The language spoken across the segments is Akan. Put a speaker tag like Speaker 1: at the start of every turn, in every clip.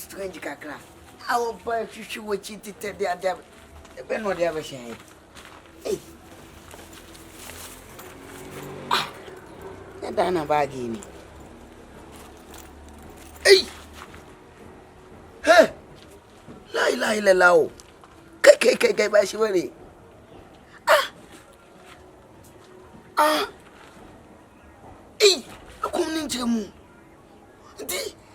Speaker 1: strange kakra. Our boy fish which it did the other. The pen would ever shine. Hey. And then a baggy. Hey. Hey. Lie, low. Kay by Shiveri. Hey. A coming to you.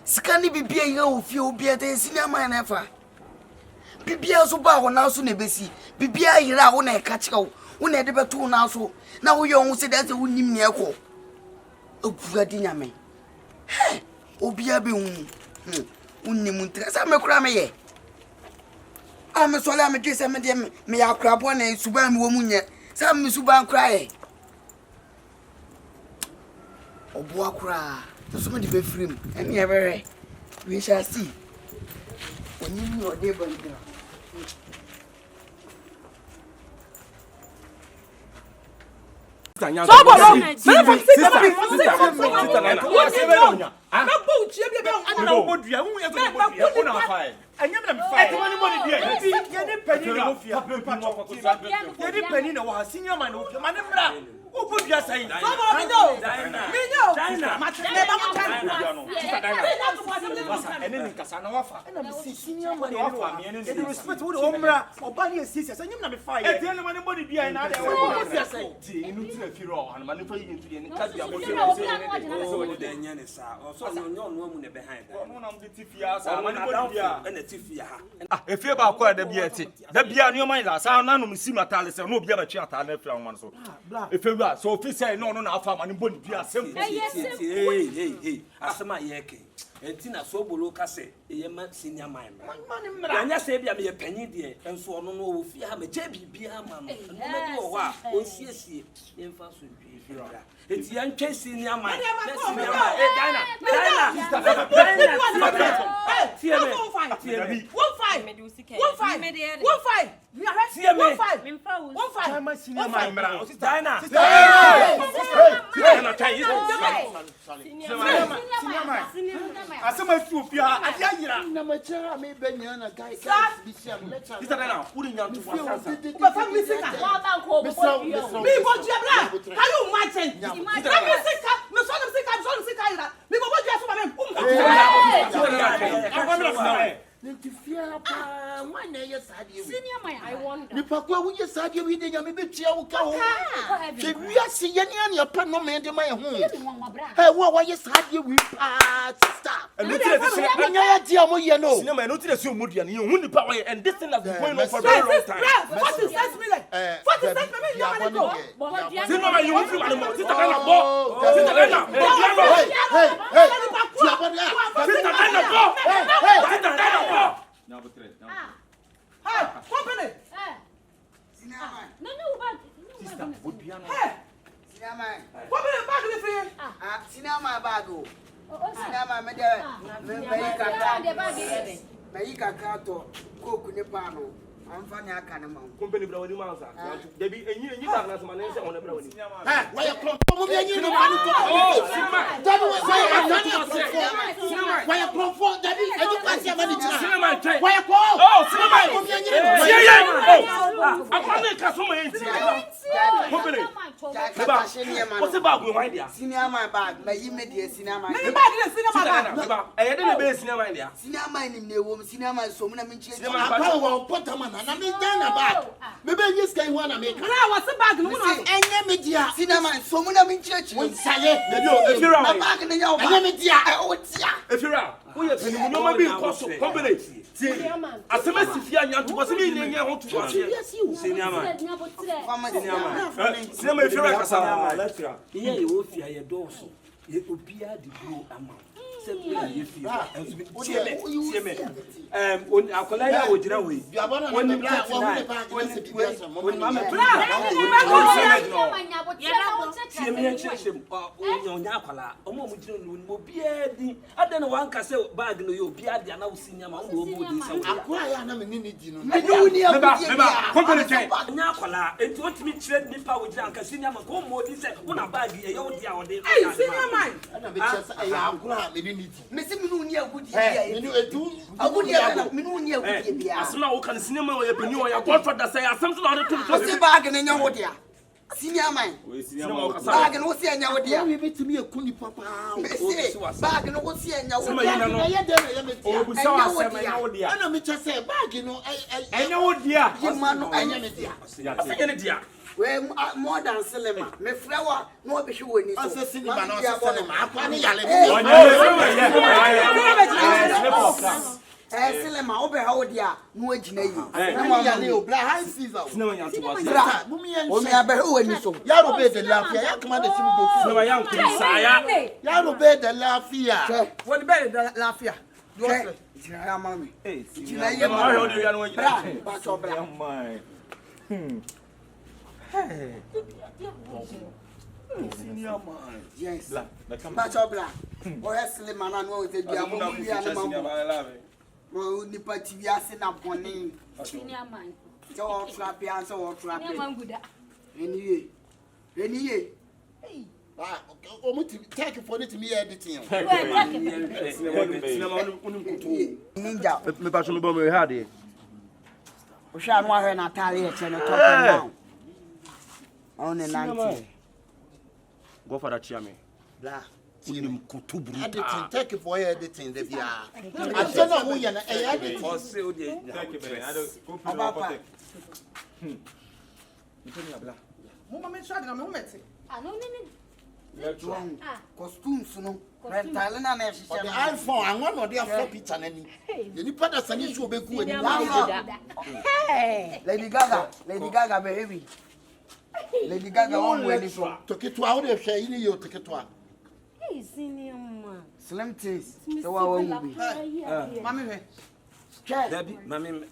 Speaker 1: Scanny be a few beer days in your mind ever. Bibia so bow now soon a busy. Bibia ira when I catch you. When I did two now so. Now we almost said that you wouldn't need me a call. Oh, Fredina me. Hey, Obia be Unimuntres. I'm a crammy. I'm a solemn kiss and me a crab one and Suban woman yet. Some Suban cry. Oh, boy, cry. Somebody be free, and never we shall see. When you know they will go.
Speaker 2: Who put your saying? Dina. And then Cassano offer. And I'm senior money offer me and respect to the Ombra or Bunny sisters. And you never fight. I tell them anybody behind other words. You need to feel and manipulate into the Cadia. Also, no woman behind. One of the Tifia and the Tifia. If you're about quite the Beatty, the Bia new mind, I sound none of Simatalis and no Bia chat. I left on one so. If you are so, if you say no, I found my body. Hey, as my yaki. And Tina so below Casse, a young senior mine. And I say, I'm a penny dear, and so no, if you have a JB, be a man, and no matter what, see, infants will be here. It's young case senior mine. I saw my food. I am a chair. I may be a guy. Is that now? Putting down to one. But family sick. Can you imagine? I'm sick. No son of sick. I'm so sick. Me go just Nintifia pa mwana ya sadie.
Speaker 3: Senior my I wonder.
Speaker 1: Nipakwa wo ya sadie wi de nyame betua wo ka ho. Ke wiase ye ne an ya pa no me de mai ho. Hey wo ya sadie wi pa sister.
Speaker 2: And no tire se
Speaker 1: anya ya dia mo ye no.
Speaker 2: Cinema no tire se omodua ne hu nipa wo and this thing has been going on for a very long time.
Speaker 3: What is that me like? What is that me like?
Speaker 2: Cinema you want to animal. Sister na bo. Sister na. Hey. Now but three.
Speaker 3: Hey, Kompany.
Speaker 1: No,
Speaker 2: sister, would be an
Speaker 3: hey.
Speaker 1: Cinema.
Speaker 3: Kompany bag with you.
Speaker 1: Cinema bag. Cinema me kato koku ne pa no. Amfani aka ne ma.
Speaker 2: Kompany bra wani ma sa. Dey bi enyi bag na so ma ne se on bra wani.
Speaker 1: Hey, why you come mo bi enyi no ma ni to.
Speaker 2: Oh, cinema.
Speaker 1: Daddy why you come for daddy education ma ni tina.
Speaker 2: Cinema try.
Speaker 1: Why you come?
Speaker 2: Oh, cinema.
Speaker 1: Oh,
Speaker 2: akwane ka so ma enti. Kompany. What's the bag with my dear?
Speaker 1: Senior my bag, my immediate cinema.
Speaker 3: Me bag is cinema bag.
Speaker 2: I didn't be cinema dear.
Speaker 1: Cinema in the woman, cinema so many minutes.
Speaker 2: Cinema
Speaker 1: Potaman, and I mean Dana bag. Maybe you can want to make.
Speaker 3: Now what's the bag? No one
Speaker 1: any media. Cinema so many minutes. When say
Speaker 2: if you're
Speaker 1: my bag in your media,
Speaker 2: if you're out, we are telling you, maybe Kompany. As a message, you was in your home to senior man. Cinema, if you're a let's go. Here you will fear your door. It will be a degree amount. When our colleague would know we when the black tie me yenchirehim onya akwala omo mo gire no mo bia di ade no wanka se bag no yo bia de na wo sinya ma wo bo di se wo
Speaker 4: akwa ya na me ni di no
Speaker 1: me do ni abudi
Speaker 5: Kompany check.
Speaker 2: nya akwala enti wotimi kire nipa wo gire anka sinya ma ko mo di se wo na bag ye yo di a wo de
Speaker 3: Hey, senior man.
Speaker 4: na me chesa ya akwa me ni di
Speaker 1: me se me no ni abudi bia
Speaker 4: me ni etu
Speaker 1: abudi ya me no ni abudi bia
Speaker 2: asema wo kan sinya ma wo ye peni wo ya godfather say asem so na wo tum
Speaker 1: o se bag ne nya wo dia senior man bag no se nya wo dia
Speaker 4: we betimi ekuni papa
Speaker 1: me se bag no wo se nya wo
Speaker 2: Sema
Speaker 1: dia
Speaker 2: yina no.
Speaker 4: ya de na ya me tia
Speaker 5: Obusa wa sema nya wo dia.
Speaker 4: ana me chesa bag no
Speaker 5: Enya wo dia.
Speaker 1: yima no
Speaker 4: anya me tia
Speaker 2: asege ne dia
Speaker 1: we more than cinema me flower no be hwe ni so
Speaker 4: ase sinima na ase sinima akwa ni yale
Speaker 1: cinema obe ha odia no agina yi
Speaker 4: ni yale o bla high season
Speaker 2: sinema nya to wa
Speaker 1: bra
Speaker 4: bumi yan
Speaker 1: o me abe hwe ni so
Speaker 4: yaro be de lafia ya kuma da simu go
Speaker 2: sinema nya to saya
Speaker 4: yaro be de lafia
Speaker 3: What better than Lafia?
Speaker 1: jina ya mami
Speaker 5: Jina
Speaker 1: ye
Speaker 5: ma ho de ya no
Speaker 1: bra
Speaker 5: jina.
Speaker 1: ba so bra
Speaker 5: Senior man.
Speaker 1: yes
Speaker 5: Bla, na come.
Speaker 1: ba so bra o ya cinema na no se bia mo bia na mo mo ni pa tv ase na boni
Speaker 6: Senior man.
Speaker 1: so o tra bia so o tra
Speaker 6: Senior man good.
Speaker 1: eniye
Speaker 4: ah o mo ti take for it me editing
Speaker 2: sinema unum kutu
Speaker 1: ninja
Speaker 5: Me pa so me bo me ha de.
Speaker 1: o sha no ahwe na tare ye che no top down on the 90
Speaker 5: Godfather chia me.
Speaker 1: bla
Speaker 5: Unim kutu bru.
Speaker 4: editing take for editing de bia ase na wo ya na editing
Speaker 2: o se o de
Speaker 1: Abapa.
Speaker 3: Mama me try na me humete.
Speaker 6: Ah, no. Ah.
Speaker 1: costumes no rental na na
Speaker 4: the
Speaker 1: hihye
Speaker 4: iPhone anwa no de afọ picture nani ye ni pada sani so obeku ani
Speaker 1: Lady Gaga baby Lady Gaga one way so
Speaker 4: toketo a wo de hwe yi ni yo toketo a
Speaker 6: Hey, senior man.
Speaker 1: slim things so wa wa mu bi
Speaker 3: Mami me.
Speaker 1: che
Speaker 2: dabi mami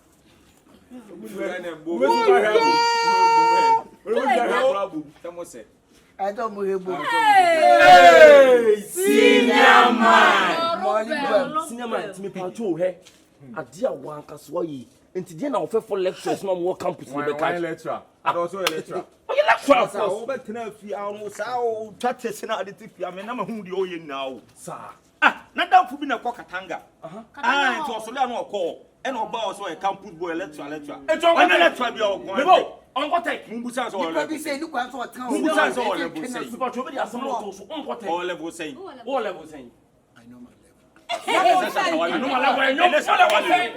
Speaker 1: I don't mo hebo
Speaker 5: Senior man.
Speaker 2: sinema ntimi pa to he ade a wanka so yi enti de na wo fe for lectures na mo campus ni be catch
Speaker 5: lecturer. And also a lecturer.
Speaker 2: you lecturer
Speaker 5: Sa o betina fi awo sa o twate se na ade ti fi ame na ma hu de o ye na o.
Speaker 2: sa
Speaker 5: Na danfo bi na kwa Katanga. Nti osole na okọ e na oba o so e campus boy lecturer. Ona lecturer bi o ko.
Speaker 2: lebo onko take
Speaker 5: Mumbu sa so
Speaker 1: Nipa bi say ni kwan so tan
Speaker 5: Who say so level say?
Speaker 2: super to be the asem to so onko take
Speaker 5: O level say.
Speaker 2: o level saying
Speaker 4: I know my level
Speaker 2: anu mala wa nyom so level saying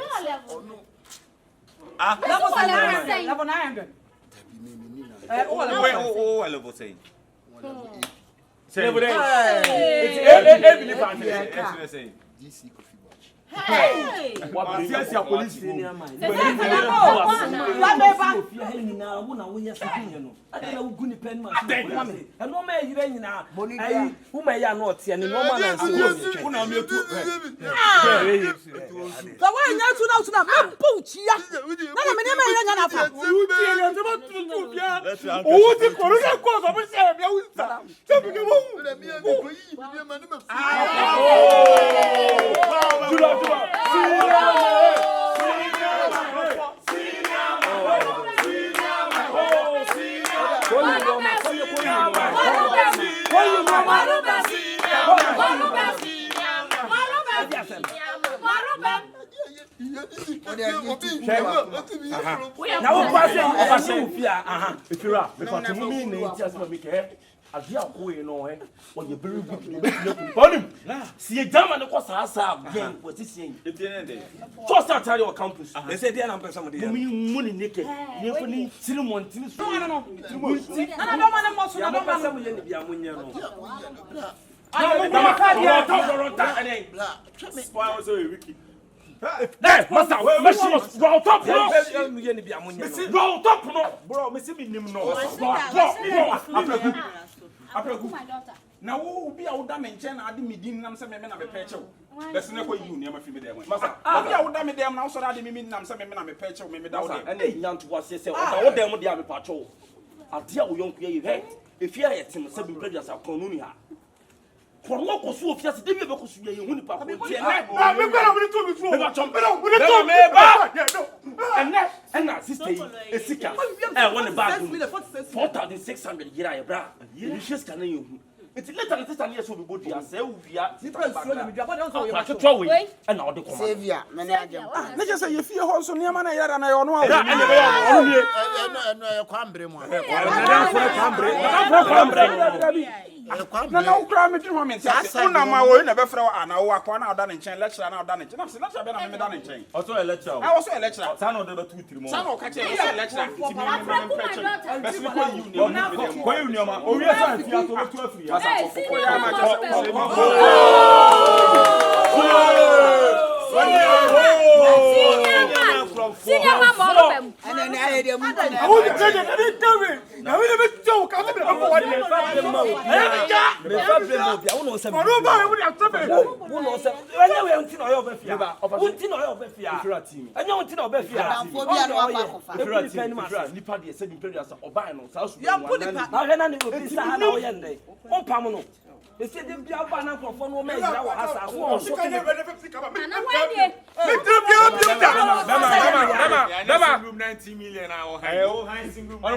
Speaker 3: Level 900.
Speaker 5: O level say.
Speaker 2: level
Speaker 5: It's say.
Speaker 4: DC coffee watch
Speaker 6: Hey.
Speaker 2: wa bi
Speaker 5: Yes, your police
Speaker 2: senior man
Speaker 6: Hey.
Speaker 2: nyina wo na wo ye sekunye no ade na wo guni pen ma eno ma yire nyina ai wo ma ya na ote ne no ma na nse wo
Speaker 5: Una me tu.
Speaker 3: The way you to now, me pouchia. Na me na ira nya na fa.
Speaker 5: O ti corona ko so bi se me usta. Se bi mo.
Speaker 2: na wo passe o passe ofia aha efira me pa temu mi na ti asema mi ke ade akoe no he o ye very good no be ku bonim si e jama ne ko saasa again what is saying so start tell your campus they say they na person mo dey mi mu ni neke ni ko ni tiri montini so
Speaker 3: No. Na do ma na mo so na do ma
Speaker 2: person
Speaker 3: no.
Speaker 2: mo ye ni bia mo nye no
Speaker 3: Na ma ka dia.
Speaker 5: Spoil so wiki.
Speaker 2: Hey, master, machine, roll top, no. Roll top, no.
Speaker 5: Bro, me see me nim no.
Speaker 6: Apreku. My daughter.
Speaker 5: Na wo bi a wo da me nche na ade medin nam se me na me pe chew. Bese ne ko yi uni ma fi me dem. Masa, bi a wo da me dem na wo so da ade me nam se me na me pe chew me da wo dem.
Speaker 2: And then yan to was say, "Oh, dem dey am patrol." Ade a wo yonku ye he. If you are a team, 7 players are Konunia. For what was so fast, they never could see a uniform. And that sister is sick. I want a bag 4,600 years, bra. You just can you. It's later than years will be good. I say, we are and now the Savior.
Speaker 5: Let's just say you feel also near man. I don't know. No, crime it to him. My way never throw an hour, one out done in chain, lecture and out done it. Let's have been done in chain. Also a lecture. I also a lecture. Son of the 2-3 more. Son of catching a lecture. Let's look you. Oh, yes, I
Speaker 2: they said they be out banana for no man. That was room 90 million. I'll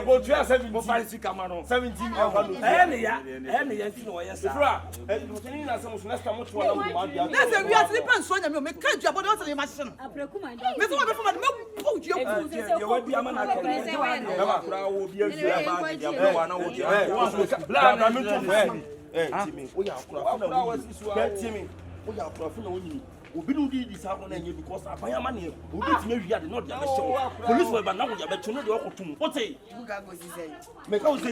Speaker 2: go to 17 Camano, 17 Timmy, we are Timmy. We are professional. We do this happen because I buy money. We get me here, not the show. Police were but now we are better know the opportunity. What say? Make us say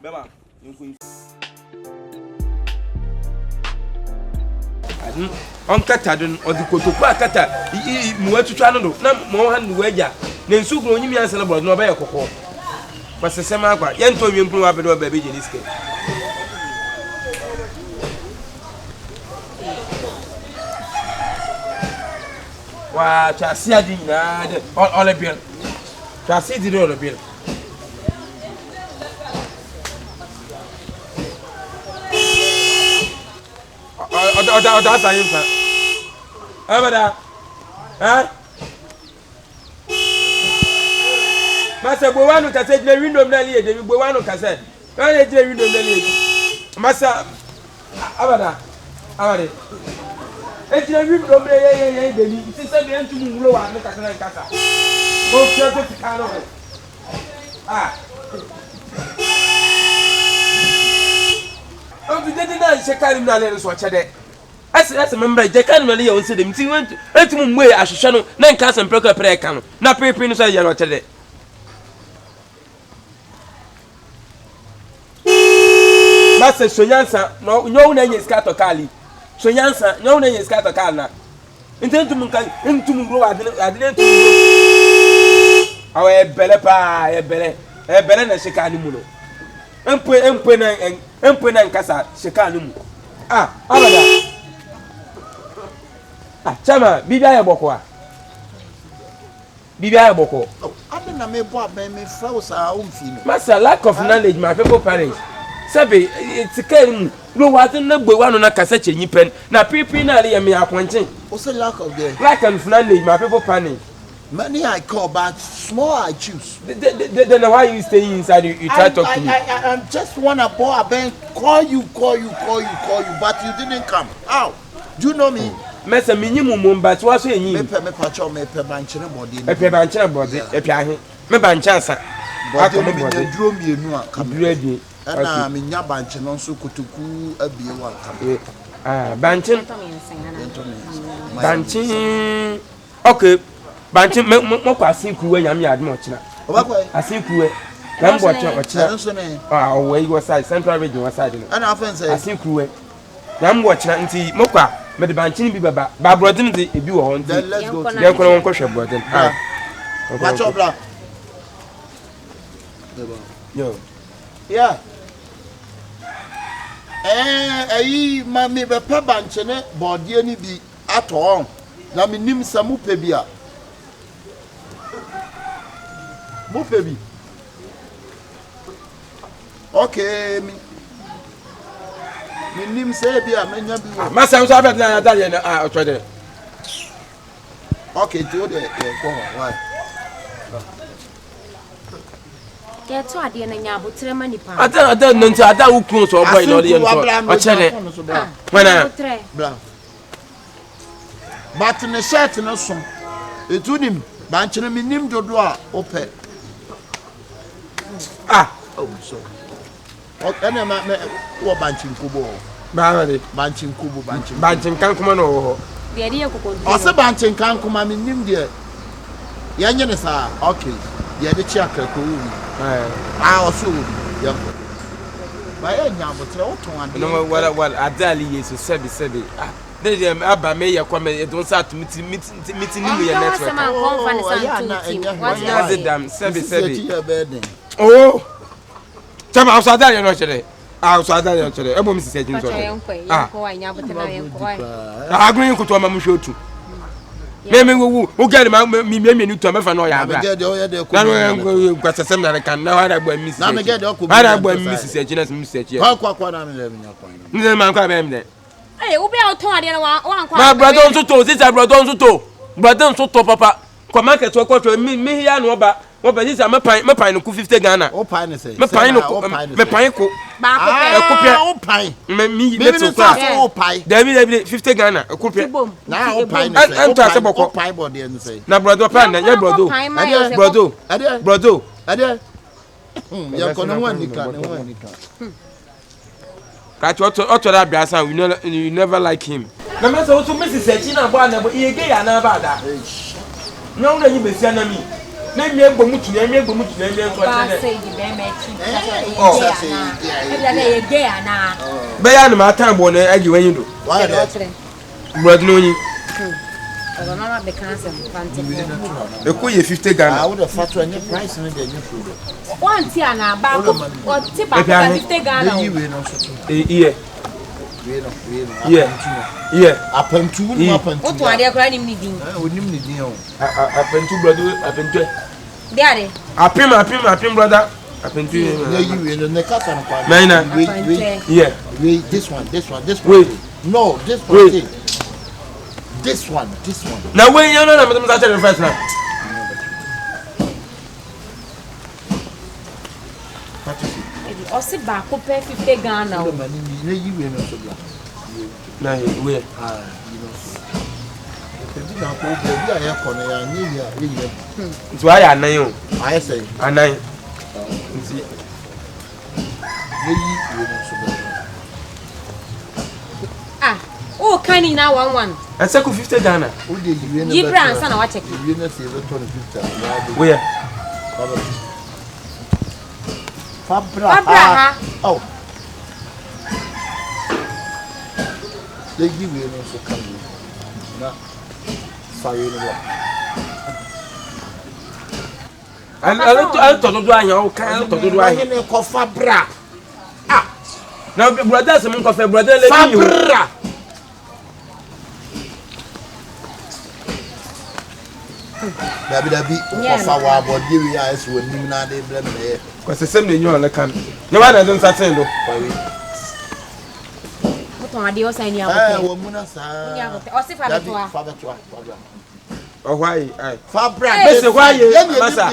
Speaker 2: Bema. On Catadon or the Cotopa Cata, you to try no, more hand wager. Then so grown you answer about no by a cocoa. But the same aqua, Yanto you improve up a baby in this case. Why, Chassis all a bill. Chassis did all a bill. That's a infant. Huh? Master Boano cassette, the window Nelly, the Boano cassette. I the window Nelly. Master Abada. Abadi. It's the window Nelly. It's a man to move low and Casa. Both Carlo. Ah. Oh, we didn't know Shakarim Nalens watch a day. As a member, they can't really answer them. See, went to him way as a channel, 9 cars and proper prayer can. Not pay prince I yellow today. Master Sonyansa, no name is Cato Cali. Sonyansa, no name is Cato Cana. Intend to grow. I didn't our Belepa, a Belena Shekanimuno. Empuena Casa, Shekanum. Ah, Abada. Ah, Chama, Bibia Boko. Bibia Boko.
Speaker 4: I don't know, me flowers are own female.
Speaker 2: Master, lack of knowledge, my people perish. Sabe, it's a cane. No, what in the one on a cassette in pen. Now, people in a me appointing.
Speaker 4: What's the lack of them?
Speaker 2: Lack of knowledge, my people panic.
Speaker 4: Many I call, but small I choose.
Speaker 2: Then why you stay inside? You try to talk to me.
Speaker 4: I just want to boy a bank, call you, but you didn't come. How? Do you know me?
Speaker 2: Mesa minimum, but what's in you?
Speaker 4: Me patrol, me banchina body.
Speaker 2: A banchina body, a piano. Me banchasa.
Speaker 4: But you drew me a new come
Speaker 2: ready.
Speaker 4: And I'm in your banchina, so could to cool a beer one.
Speaker 2: Ah, banchin. Banchin. Okay. Banchin, more passing crew when I'm yard much now. I think we can watch your ah, where you was side, Central Region was side.
Speaker 4: And I often say,
Speaker 2: I think we I'm watching and see Moka, but the Banchin be Barbara didn't be on.
Speaker 4: Then let's go to
Speaker 2: the one question button.
Speaker 4: Watch your block.
Speaker 2: Yo,
Speaker 4: yeah. Mammy, the Pabanchene, body any be at all. Now, me name Samu Pebia. Mufebi. Okay, me nim say bi a menya bi.
Speaker 2: Masa so abet na dale na otwede.
Speaker 4: Okay, do the go why?
Speaker 6: Get to ade na nya abotre manipa.
Speaker 2: Ada no nti ada wukun so boy no ye nso. O chele. Wana.
Speaker 4: Bla. But ne shirt no so. Etunim ba nchene me nim dodo a ope. Oh so. Okay, na me wo banchin kubo.
Speaker 2: Ba de.
Speaker 4: Banchin kubo banchin.
Speaker 2: Banchin kan kuma no ho.
Speaker 6: De de yakoko.
Speaker 4: O se banchin kan kuma me nim de. Ya nye ne sa. Okay. De de chi akako wu. O so. Ya. Ba ya nya botre o ton ade.
Speaker 2: No what adali yesu sebi. They aba me ye kwame e don sa to miti ni me network. What is it damn sebi. Oh. Chama ausada ye no chere. Ausada ye no chere. Ebo mi sise jin so. Agrin kuto ma mu hwotu. Me wo gari ma mi ni to me fa no ya bra. Na no kwasesem na kan na hara gba mi sise.
Speaker 4: Na me get de ko.
Speaker 2: Hara gba mi sise jin na mi sise jin.
Speaker 4: Kwa na me le mi nyakwan.
Speaker 2: Nze man kwa be mi de.
Speaker 6: Eh, we be out on ade na wan kwa.
Speaker 2: My brother on to sister brother on to. Brother on to papa. Kwa market to kwa me here no ba. Wo be sister me pan no ku 50 Ghana.
Speaker 4: O pan ne say.
Speaker 2: Me pan no me pan ko.
Speaker 6: Ba
Speaker 4: ko. O pan.
Speaker 2: Me let's
Speaker 4: class o pan.
Speaker 2: David 50 Ghana. Ku pe.
Speaker 4: Na o pan ne say.
Speaker 2: Ento ase boko.
Speaker 4: O pan body ne say.
Speaker 2: Na brother pan na ya brother. Brother.
Speaker 4: Ade. Ya kono wanika.
Speaker 2: Catch what that biasa we never like him. Na me so Mrs. Echina bo na bo e ge ya na ba da. No na yi besia na mi. Na mi egbo mutu na mi so
Speaker 6: ba say di be me chi. E ge ya na.
Speaker 2: Be ya na ma tan bo na agi wanyi do.
Speaker 4: Why
Speaker 2: Brother no yi.
Speaker 6: Ogo na be cancel fanti.
Speaker 2: E ko ye 50 Ghana.
Speaker 4: I would have fat any price in the new food.
Speaker 6: One tia na ba ko o ti ba 50 Ghana.
Speaker 4: We no so.
Speaker 2: Yeah.
Speaker 4: Apentu no apentu.
Speaker 6: O to ade akura ni mi din.
Speaker 4: Onim ni din o.
Speaker 2: Apentu brother, apentu.
Speaker 6: De ade.
Speaker 2: Apim brother. Apentu.
Speaker 4: Yeah, you will ne kata no kwa.
Speaker 2: Wait. Yeah.
Speaker 4: Wait, this one.
Speaker 2: Wait.
Speaker 4: No, this one. Wait. This one.
Speaker 2: Now when you know I'm going to first now.
Speaker 6: O si ba ko pe 50 Ghana o.
Speaker 4: Ne yi we no so bla.
Speaker 2: Na we.
Speaker 4: You know. Ebi na ko be bi aye ko na ya nye ya ye.
Speaker 2: Nti wa ya anan o.
Speaker 4: Aye say.
Speaker 2: Anan. Nti
Speaker 4: ne yi we no so bla.
Speaker 6: O kani na 11.
Speaker 2: Asa ko 50 Ghana.
Speaker 4: O de yi we no.
Speaker 6: Gibra ansa na wa check.
Speaker 4: We no say we turn 50.
Speaker 2: Where?
Speaker 4: Fabra. Oh. They give you no so come. Na. Sorry no.
Speaker 2: I told you I know can to do I
Speaker 4: ne ko Fabra.
Speaker 2: now brother some coffee brother let you.
Speaker 4: Fabra. Dabi ko fa wa body we eyes we nim na dey blame me.
Speaker 2: Because the same you on can. No one doesn't certain though.
Speaker 6: O ade o sai ni akote.
Speaker 4: Wo mu na sa.
Speaker 6: Ni akote. O si Fabra.
Speaker 4: Fabra.
Speaker 2: Oh why?
Speaker 4: Fabra.
Speaker 2: Mese why you
Speaker 4: masa.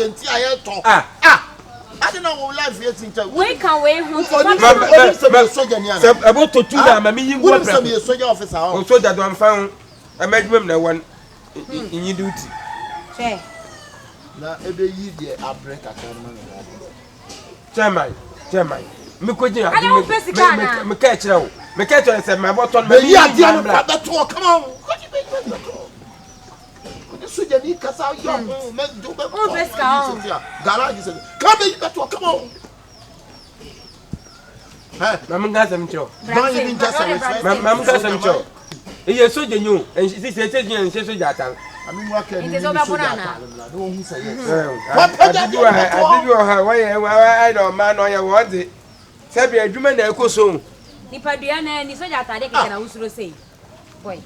Speaker 4: I don't know life here since.
Speaker 6: We can we hu
Speaker 2: about to two that me you go
Speaker 4: some soldier officer.
Speaker 2: Oh soldier don't found a medicine na one in your duty.
Speaker 6: Che.
Speaker 4: Na ebe yi de abrek akan
Speaker 2: Chairman. Me ko jin
Speaker 6: me
Speaker 2: catch now. Me catch say my button
Speaker 4: me yi ade no that talk come on. Soldier ni kasa yo me do be.
Speaker 6: O beska.
Speaker 4: Garage say come you that talk come on.
Speaker 2: Mam ga sam cho.
Speaker 4: Don't even just say
Speaker 2: Mam ga sam cho. E soldier you and she say soldier atan.
Speaker 4: I mean what can
Speaker 6: you do?
Speaker 4: No who say yes.
Speaker 2: I don't man on your word. Sabi adwuma na ekoso.
Speaker 6: Nipa dua na ni soja atade keke na usuro sei. Boy.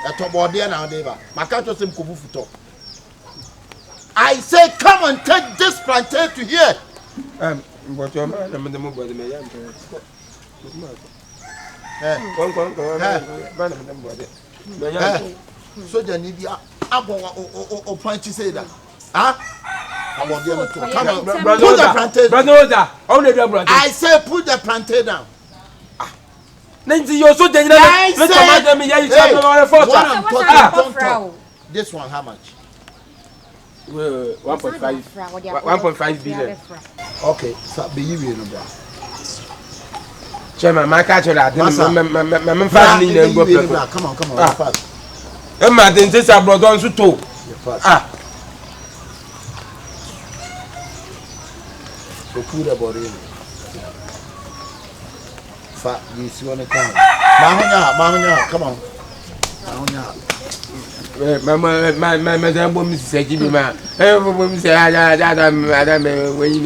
Speaker 4: Eto body na ode ba. Maka to sem kofu futo. I say, come and take this plantain to here.
Speaker 7: But your man, I'm the mobile, the young
Speaker 4: so then if you are point to say that. Huh? Come on, put the plantain.
Speaker 7: Brother, only the brother.
Speaker 4: I say put the plantain down.
Speaker 7: Nancy, you're so dangerous.
Speaker 4: This one, how much?
Speaker 7: 1.5 billion.
Speaker 4: Okay, so be you in the
Speaker 7: Chairman, my catcher, my family,
Speaker 4: come on, fast.
Speaker 7: Emma, then this I brought on to talk.
Speaker 4: So put a body in. Fat, you see what I come. Mahonya, come on. Mahonya.
Speaker 7: My Mrs. Sajibi, man. Everyone say, I'm waiting.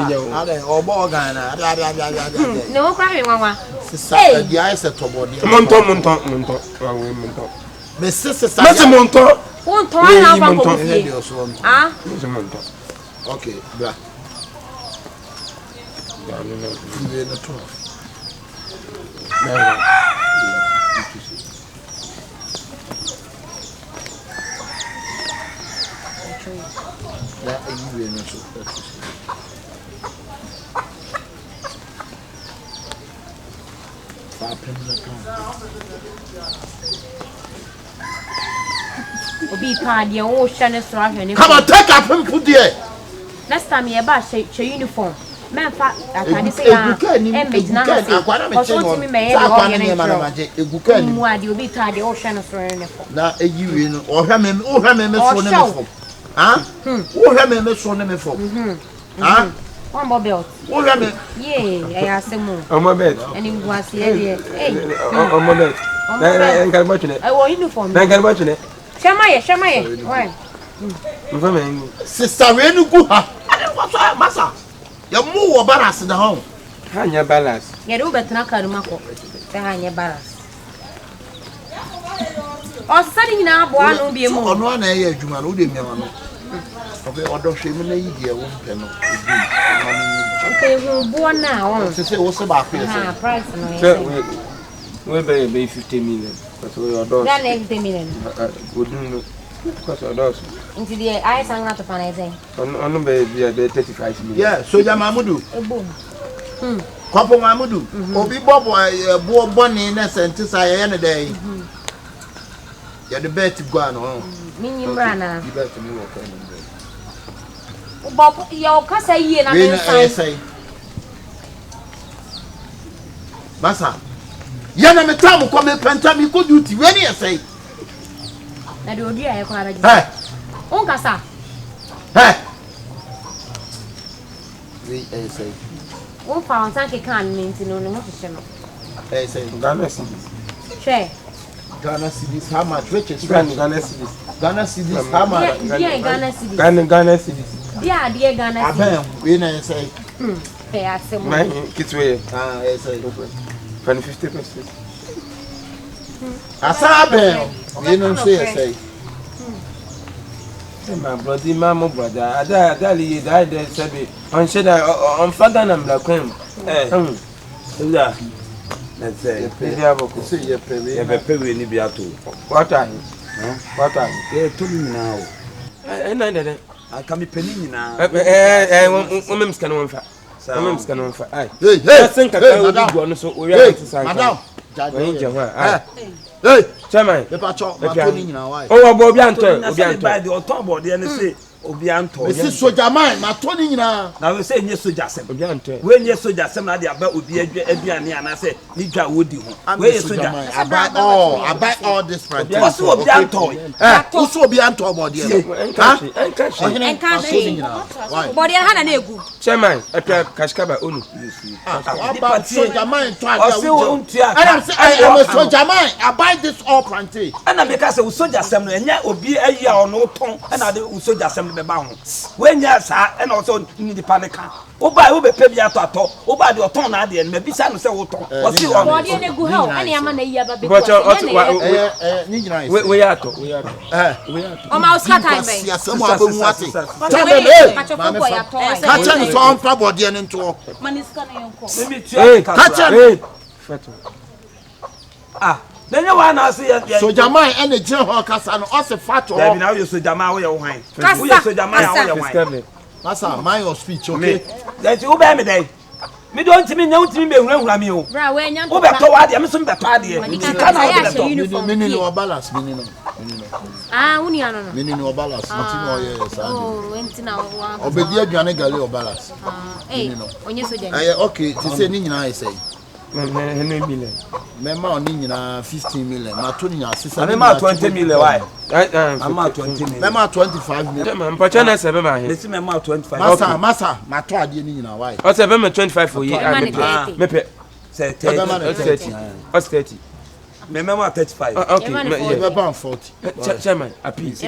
Speaker 6: No crying, Mama.
Speaker 4: Hey, the eyes at Tobody.
Speaker 7: Monton.
Speaker 4: My sister,
Speaker 7: Monton.
Speaker 6: Won't turn out Monton.
Speaker 4: Okay, black. Come on, take up and put there.
Speaker 6: Next time you buy your uniform. Man, I can't say I'm one more belt. Yeah, I asked him more.
Speaker 7: On my bed.
Speaker 6: And he was here.
Speaker 7: On my bed. I can watch it.
Speaker 6: I want uniform.
Speaker 7: I can watch it.
Speaker 6: Shamaye. Why?
Speaker 4: Sister Renuguha. Massa. You're more embarrassed in the home.
Speaker 7: Hanya balance.
Speaker 6: You're over to Nakarumako. Hanya balance. Or studying now, boy, will be more.
Speaker 4: On 1 year, you are holding me on. Okay, I don't shame an idea.
Speaker 6: Okay, we're born now.
Speaker 4: To say what's about
Speaker 6: price.
Speaker 7: We'll pay 50 million. But we are done.
Speaker 6: 50 million.
Speaker 7: We do because of those.
Speaker 6: Into the eyes and not to find anything.
Speaker 7: On the 35 million.
Speaker 4: Yeah, so Yamamudu.
Speaker 6: A boom.
Speaker 4: Couple Mamudu. Obi Bob, born in essence, I any day. You're the best to go on.
Speaker 6: Meaning, Brana.
Speaker 4: You better move.
Speaker 6: Bob, your casa here, and I say,
Speaker 4: Massa. Yana Metamu come and Pantami could duty. When you say,
Speaker 6: I do dear, I call it.
Speaker 4: Hey,
Speaker 6: Oh, Cassa.
Speaker 4: hey. We say,
Speaker 6: Oh, found Sanky can't mean to know what to show.
Speaker 4: I say,
Speaker 7: Ghana cities.
Speaker 6: Share.
Speaker 4: Ghana cities, how much? Which is
Speaker 7: Ghana cities.
Speaker 4: Ghana cities, how much?
Speaker 6: Ghana cities.
Speaker 7: Ghana cities.
Speaker 6: Yeah, dear Ghana cities.
Speaker 4: We know say,
Speaker 6: They are some.
Speaker 7: My kids way.
Speaker 4: I say,
Speaker 7: 50%.
Speaker 4: I saw you know, say,
Speaker 7: my brother, my brother, I died there, said, on shed on Flagan and Black Cream. Let's say, you have a pay in Ibiato. What are you? They told me now. And I didn't. I can be penning now. Women's can on fire. Women's can on fire. Hey, I think I go so we are to sign. Madam,
Speaker 4: hey,
Speaker 7: Chairman,
Speaker 4: the patrol, my
Speaker 7: oh, Bobianto,
Speaker 5: by the automobile, then say, Obianto.
Speaker 4: This is so Jaman, my Tony now.
Speaker 5: Now we say, yes, so just
Speaker 7: Obianto.
Speaker 5: when yes, so just some idea about would be a Biani, and I say, Nika would you? Where is so
Speaker 4: I buy all this for
Speaker 5: what's Obianto?
Speaker 4: Who's Obianto about you?
Speaker 6: Body had an egg.
Speaker 7: Chairman, a Kashkaba Unu.
Speaker 4: About so Jaman, I am a so Jaman. I buy this all plantain.
Speaker 5: And I because it was so just some, and yet would be a year or no tongue, and I do so just some. When yes, and also in the panic.
Speaker 2: Oba wo be pe bia to oba de oton na de me bisa no se wo ton o si o
Speaker 6: body na gu ha ani ama na iya ba be
Speaker 7: but ni nyina is we ya to
Speaker 6: o ma uska time be
Speaker 4: siasamu abehu ate kacha ni so onfa body ni nto
Speaker 6: maniska na yonko
Speaker 4: kacha
Speaker 7: feto
Speaker 2: Then you wanna see it.
Speaker 4: So Jamai and the general Casano also fat or
Speaker 2: now you so Jamai your wine.
Speaker 6: So
Speaker 2: Jamai.
Speaker 4: Massa, my speech, okay?
Speaker 2: That you bear me day. Me don't me know to me run me.
Speaker 6: Bra when you
Speaker 2: over toward them some party.
Speaker 4: Meaning or balance, meaning.
Speaker 6: Uniano.
Speaker 4: Meaning or balance, yes.
Speaker 6: Oh, went now.
Speaker 4: Obedia Janagali or balance.
Speaker 6: On you so
Speaker 4: okay, to say Nina, I say.
Speaker 7: million.
Speaker 4: Member on 15 million. My
Speaker 2: 20 million. Why? I'm 20 million.
Speaker 4: Member 25 million.
Speaker 7: I'm Pachana 7.
Speaker 2: Let's member 25.
Speaker 4: Massa, my 2
Speaker 7: what's 25 for you?
Speaker 2: Mepe. Say 30.
Speaker 7: What's 30?
Speaker 2: Member 35.
Speaker 7: Okay,
Speaker 4: Member 40.
Speaker 7: Chairman, a piece.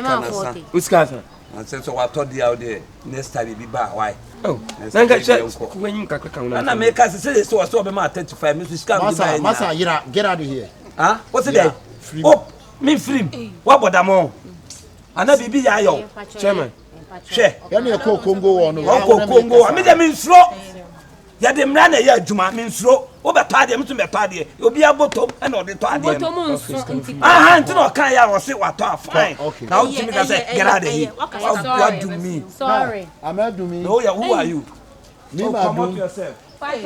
Speaker 7: Who's Casa?
Speaker 2: And so I told you out there. Next time be back. Why?
Speaker 7: Oh, when you can
Speaker 2: and I make us say so. I saw my 35 minutes.
Speaker 4: Massa, get out of here.
Speaker 2: Huh? What's it there? Oh, me free. What about them all? And I be yo.
Speaker 7: Chairman.
Speaker 2: Share.
Speaker 4: Any Congo on
Speaker 2: Congo. I mean, them in slow. Ya dem run a year, Juma means slow. Over party, to me party. You'll be able to and all the party. Ah, no, can I say what fine? Okay. Now, Jimmy can say, get out of here. What do me?
Speaker 6: Sorry.
Speaker 4: I'm not doing me.
Speaker 2: Oh, yeah, who are you?
Speaker 4: Me,
Speaker 2: come up yourself.
Speaker 7: Man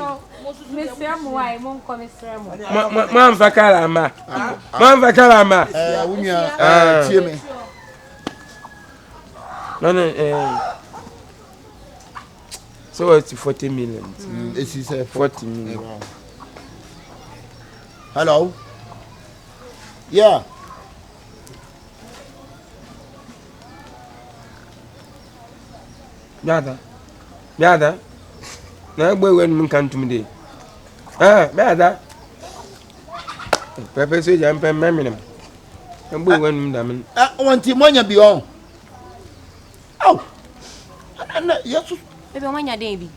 Speaker 7: Vacarama. Man Vacarama.
Speaker 4: Jimmy.
Speaker 7: No, so it's 40 million.
Speaker 4: This is
Speaker 7: 40 million.
Speaker 4: Wow. Hello? Yeah.
Speaker 7: Yada. Na boy when mun kan tum de. Yada. Pepe so jam pem meminam. Na boy when mun da men.
Speaker 4: Wanti monya bi on. Au. Ana yesu.
Speaker 6: Bebe monya den bi.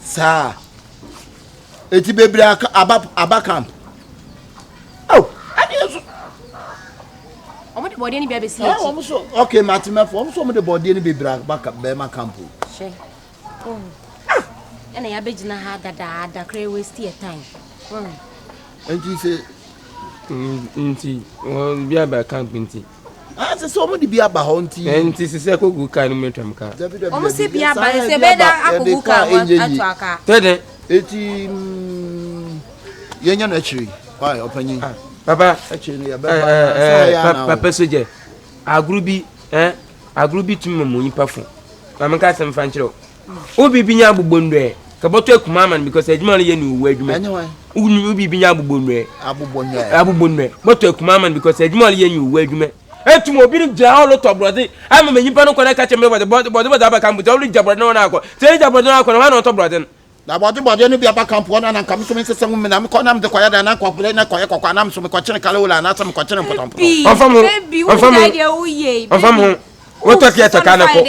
Speaker 4: Sa. Eti bebre aba camp. Au. Ani yesu.
Speaker 6: Omo de body ni bia be si
Speaker 4: Ah, omo so. Okay, matimefo. Omo so omo de body ni bebre aba be ma camp.
Speaker 6: She. Oh. And I be jina ha da cray waste your time.
Speaker 4: And you say
Speaker 7: Nti, on bia ba camp nti.
Speaker 4: ah, say so omo de bia ba ho nti.
Speaker 7: Nti se ko gu kan no metwam ka.
Speaker 6: Omo se bia ba se be da akogu ka atu aka.
Speaker 7: Tede.
Speaker 4: Eti yenya na chiri. Why opanyi?
Speaker 7: Papa,
Speaker 4: Actually, ya
Speaker 7: papa soje. Agrubi tumi mo nyipa fo. Mama ka sem fan kiro. Obi binya agbogbo ka boto akuma man because ejuma no ye ni uwu adwuma.
Speaker 4: Anyway.
Speaker 7: Obi binya agbogbo ndwe.
Speaker 4: Agbogbo ndwe.
Speaker 7: Boto akuma man because ejuma no ye ni uwu adwuma. Etumo obi ni ja all to brother. Ama me nyipa no ko na ka chemle body aba kan buta olu jabro no na akọ. Se jabro no akọ na to brother.
Speaker 4: Na body no bi aba camp na na kam so me sese mu na me ko na me de kwaya da na kwa play na kwaya kokwa na me so me ko chene kala wala na so me ko chene potom.
Speaker 7: Onfam what talk here to kana ko.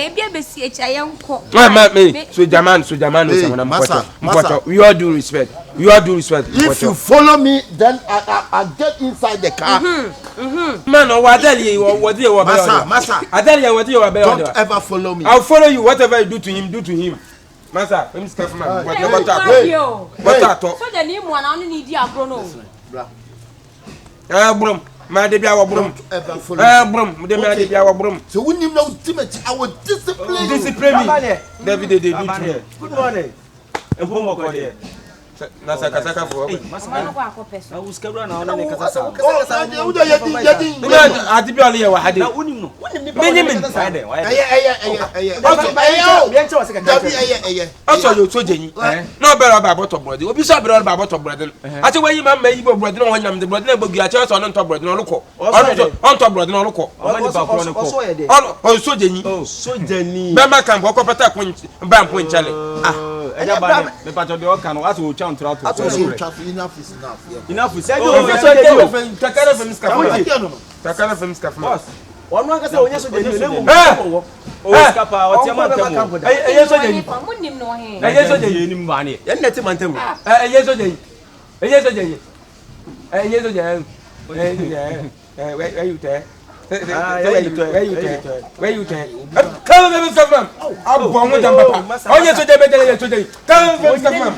Speaker 7: So Jaman so na we all do respect.
Speaker 4: If you follow me then I get inside the car.
Speaker 7: Man o wadeli o
Speaker 4: Massa.
Speaker 7: Adeli o wadeli o be.
Speaker 4: Don't ever follow me.
Speaker 7: I'll follow you. Whatever you do to him. Massa, let me stop man. What to?
Speaker 6: So the name one only need ya bro no.
Speaker 7: Brum. Ma de bia wo brum.
Speaker 4: Ever follow.
Speaker 7: Brum. De ma de bia wo brum.
Speaker 4: So when you know ultimate I will discipline
Speaker 7: me. David they do to me.
Speaker 2: Good morning. Mpomo ko de.
Speaker 7: Na saka for.
Speaker 6: Mama ko akopesa.
Speaker 2: Na uskabra na ona ne kasa.
Speaker 4: Uda yedi.
Speaker 7: Ati bi ole ye wa hade.
Speaker 2: Na unim no.
Speaker 7: Menyim. Also you so jenyi. No be about bottom brother. Obi so be about bottom brother. Ati we yi ma yi bo brother no wanyam de brother na bogu a che so no top brother no loko. On top brother no loko. On so jenyi.
Speaker 2: Oh, so jenyi.
Speaker 7: Be ma kan ko pata ko ba mpo nchale.
Speaker 5: Eja ba me pato de o kan o ati o cha ntra to.
Speaker 4: Enough is enough.
Speaker 5: Enough is.
Speaker 7: Takara fem skaf. Boss. Ono anga say onye so je ni mu.
Speaker 2: O skapa o ti amantemu.
Speaker 7: Eye so je ni.
Speaker 6: Munnim no he.
Speaker 7: Eye so je
Speaker 2: ni mu ba ne.
Speaker 7: Ye neti mantemu. Eye so je ni. Eye so je ni. Eye so je. Where you there? Where you there? Come on, Mr. Man. I'm born with them, Papa. Oh, yes, today. Come on, Mr. Man.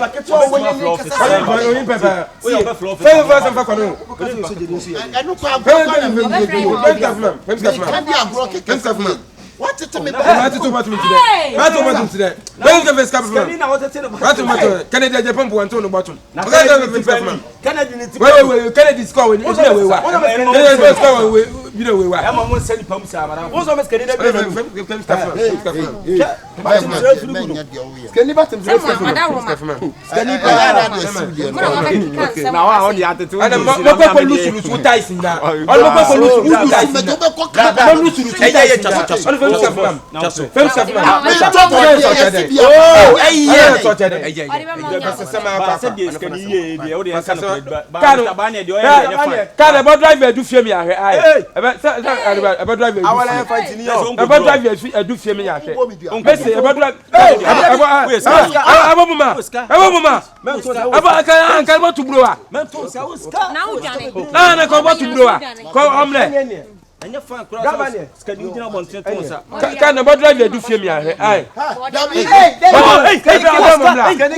Speaker 7: What to me? What to me today? What to me today? Don't give us capital. What to me? Canada, Japan, want to know bottom. Canada score when you know we you know we were. I'm almost sending pumps. What's almost Canada? Now I only had to. And I'm not going to lose with Tyson now. I'm not going to lose with Tyson. And your fan cross skadi jina bontre to sa kan na bodra be du fie mi ahwe ai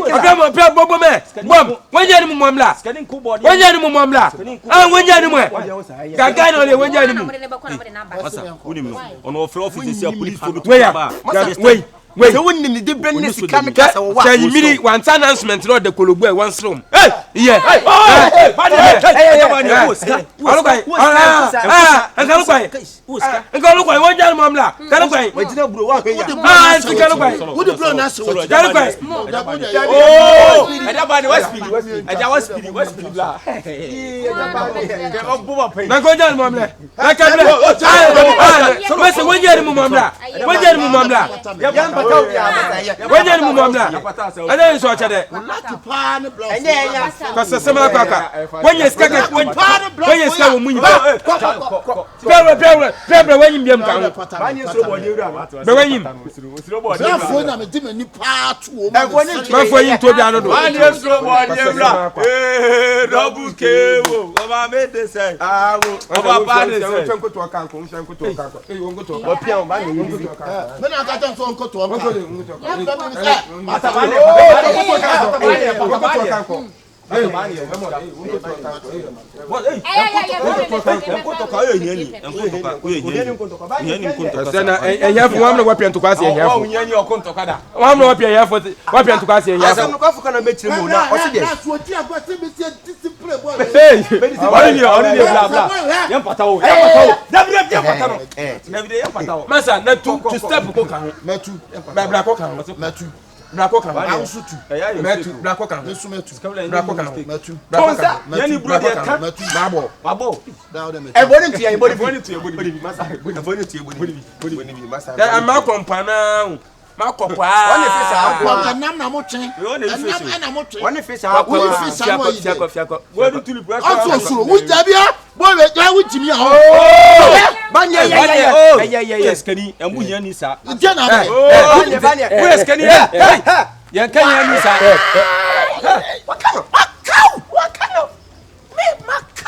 Speaker 7: abia pe bobo me bom wanya ni mu mamla skadi nku body wanya ni mu mamla wanya ni mu gaga na le wanya ni mu masa unim no ono ofre office sia police for to Wait, so when you did business, you can't get a mini one announcement or the Colombo one room. Yeah, when you mum, and then so chade. Because similar kaka. When you skaka when you skaka when you when you become when you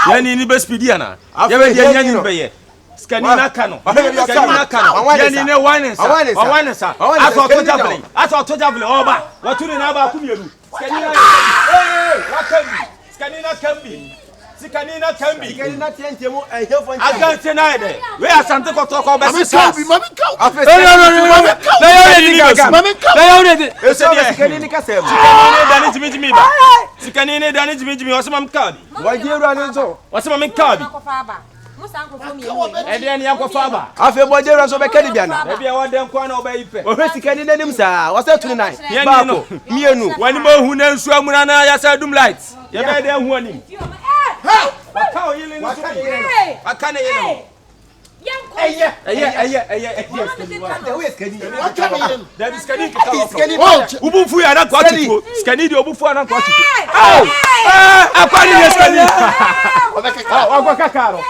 Speaker 7: Yani ni bespidiana. Yabe yani ni beye. Scanina kano. Scanina kano. Yani ne wine sa. Wine sa. Aso to javelin. Aso to javelin oba. Watuni na ba kumielu. Scanina. Wakami. Scanina kambi. Sikanina kambi. Sikanina tientemo ehefo ntia. Agante na ide. We asante ko to ko be sisa. Mami kau. Na yore di. Sikanina kasem. Sikanina dani jimi ba. Sikanina dani jimi osema mkabi. Wajeru anezo. Osema mkabi. And then you go father. I feel boy there so be kedibiana. Maybe I want them kwa na obeipe. O he sikanina nim sa. Was that 29? Bako. Mienu. Wani mo hu na nsu amuna na ya sa dum light. Ya be dey hu anim. Waka oyele ni so. Waka na yele. Ubufu ya na kwa chitu. Skani di obufu na kwa chitu. Akwani ni skani. Wakwa kakaro.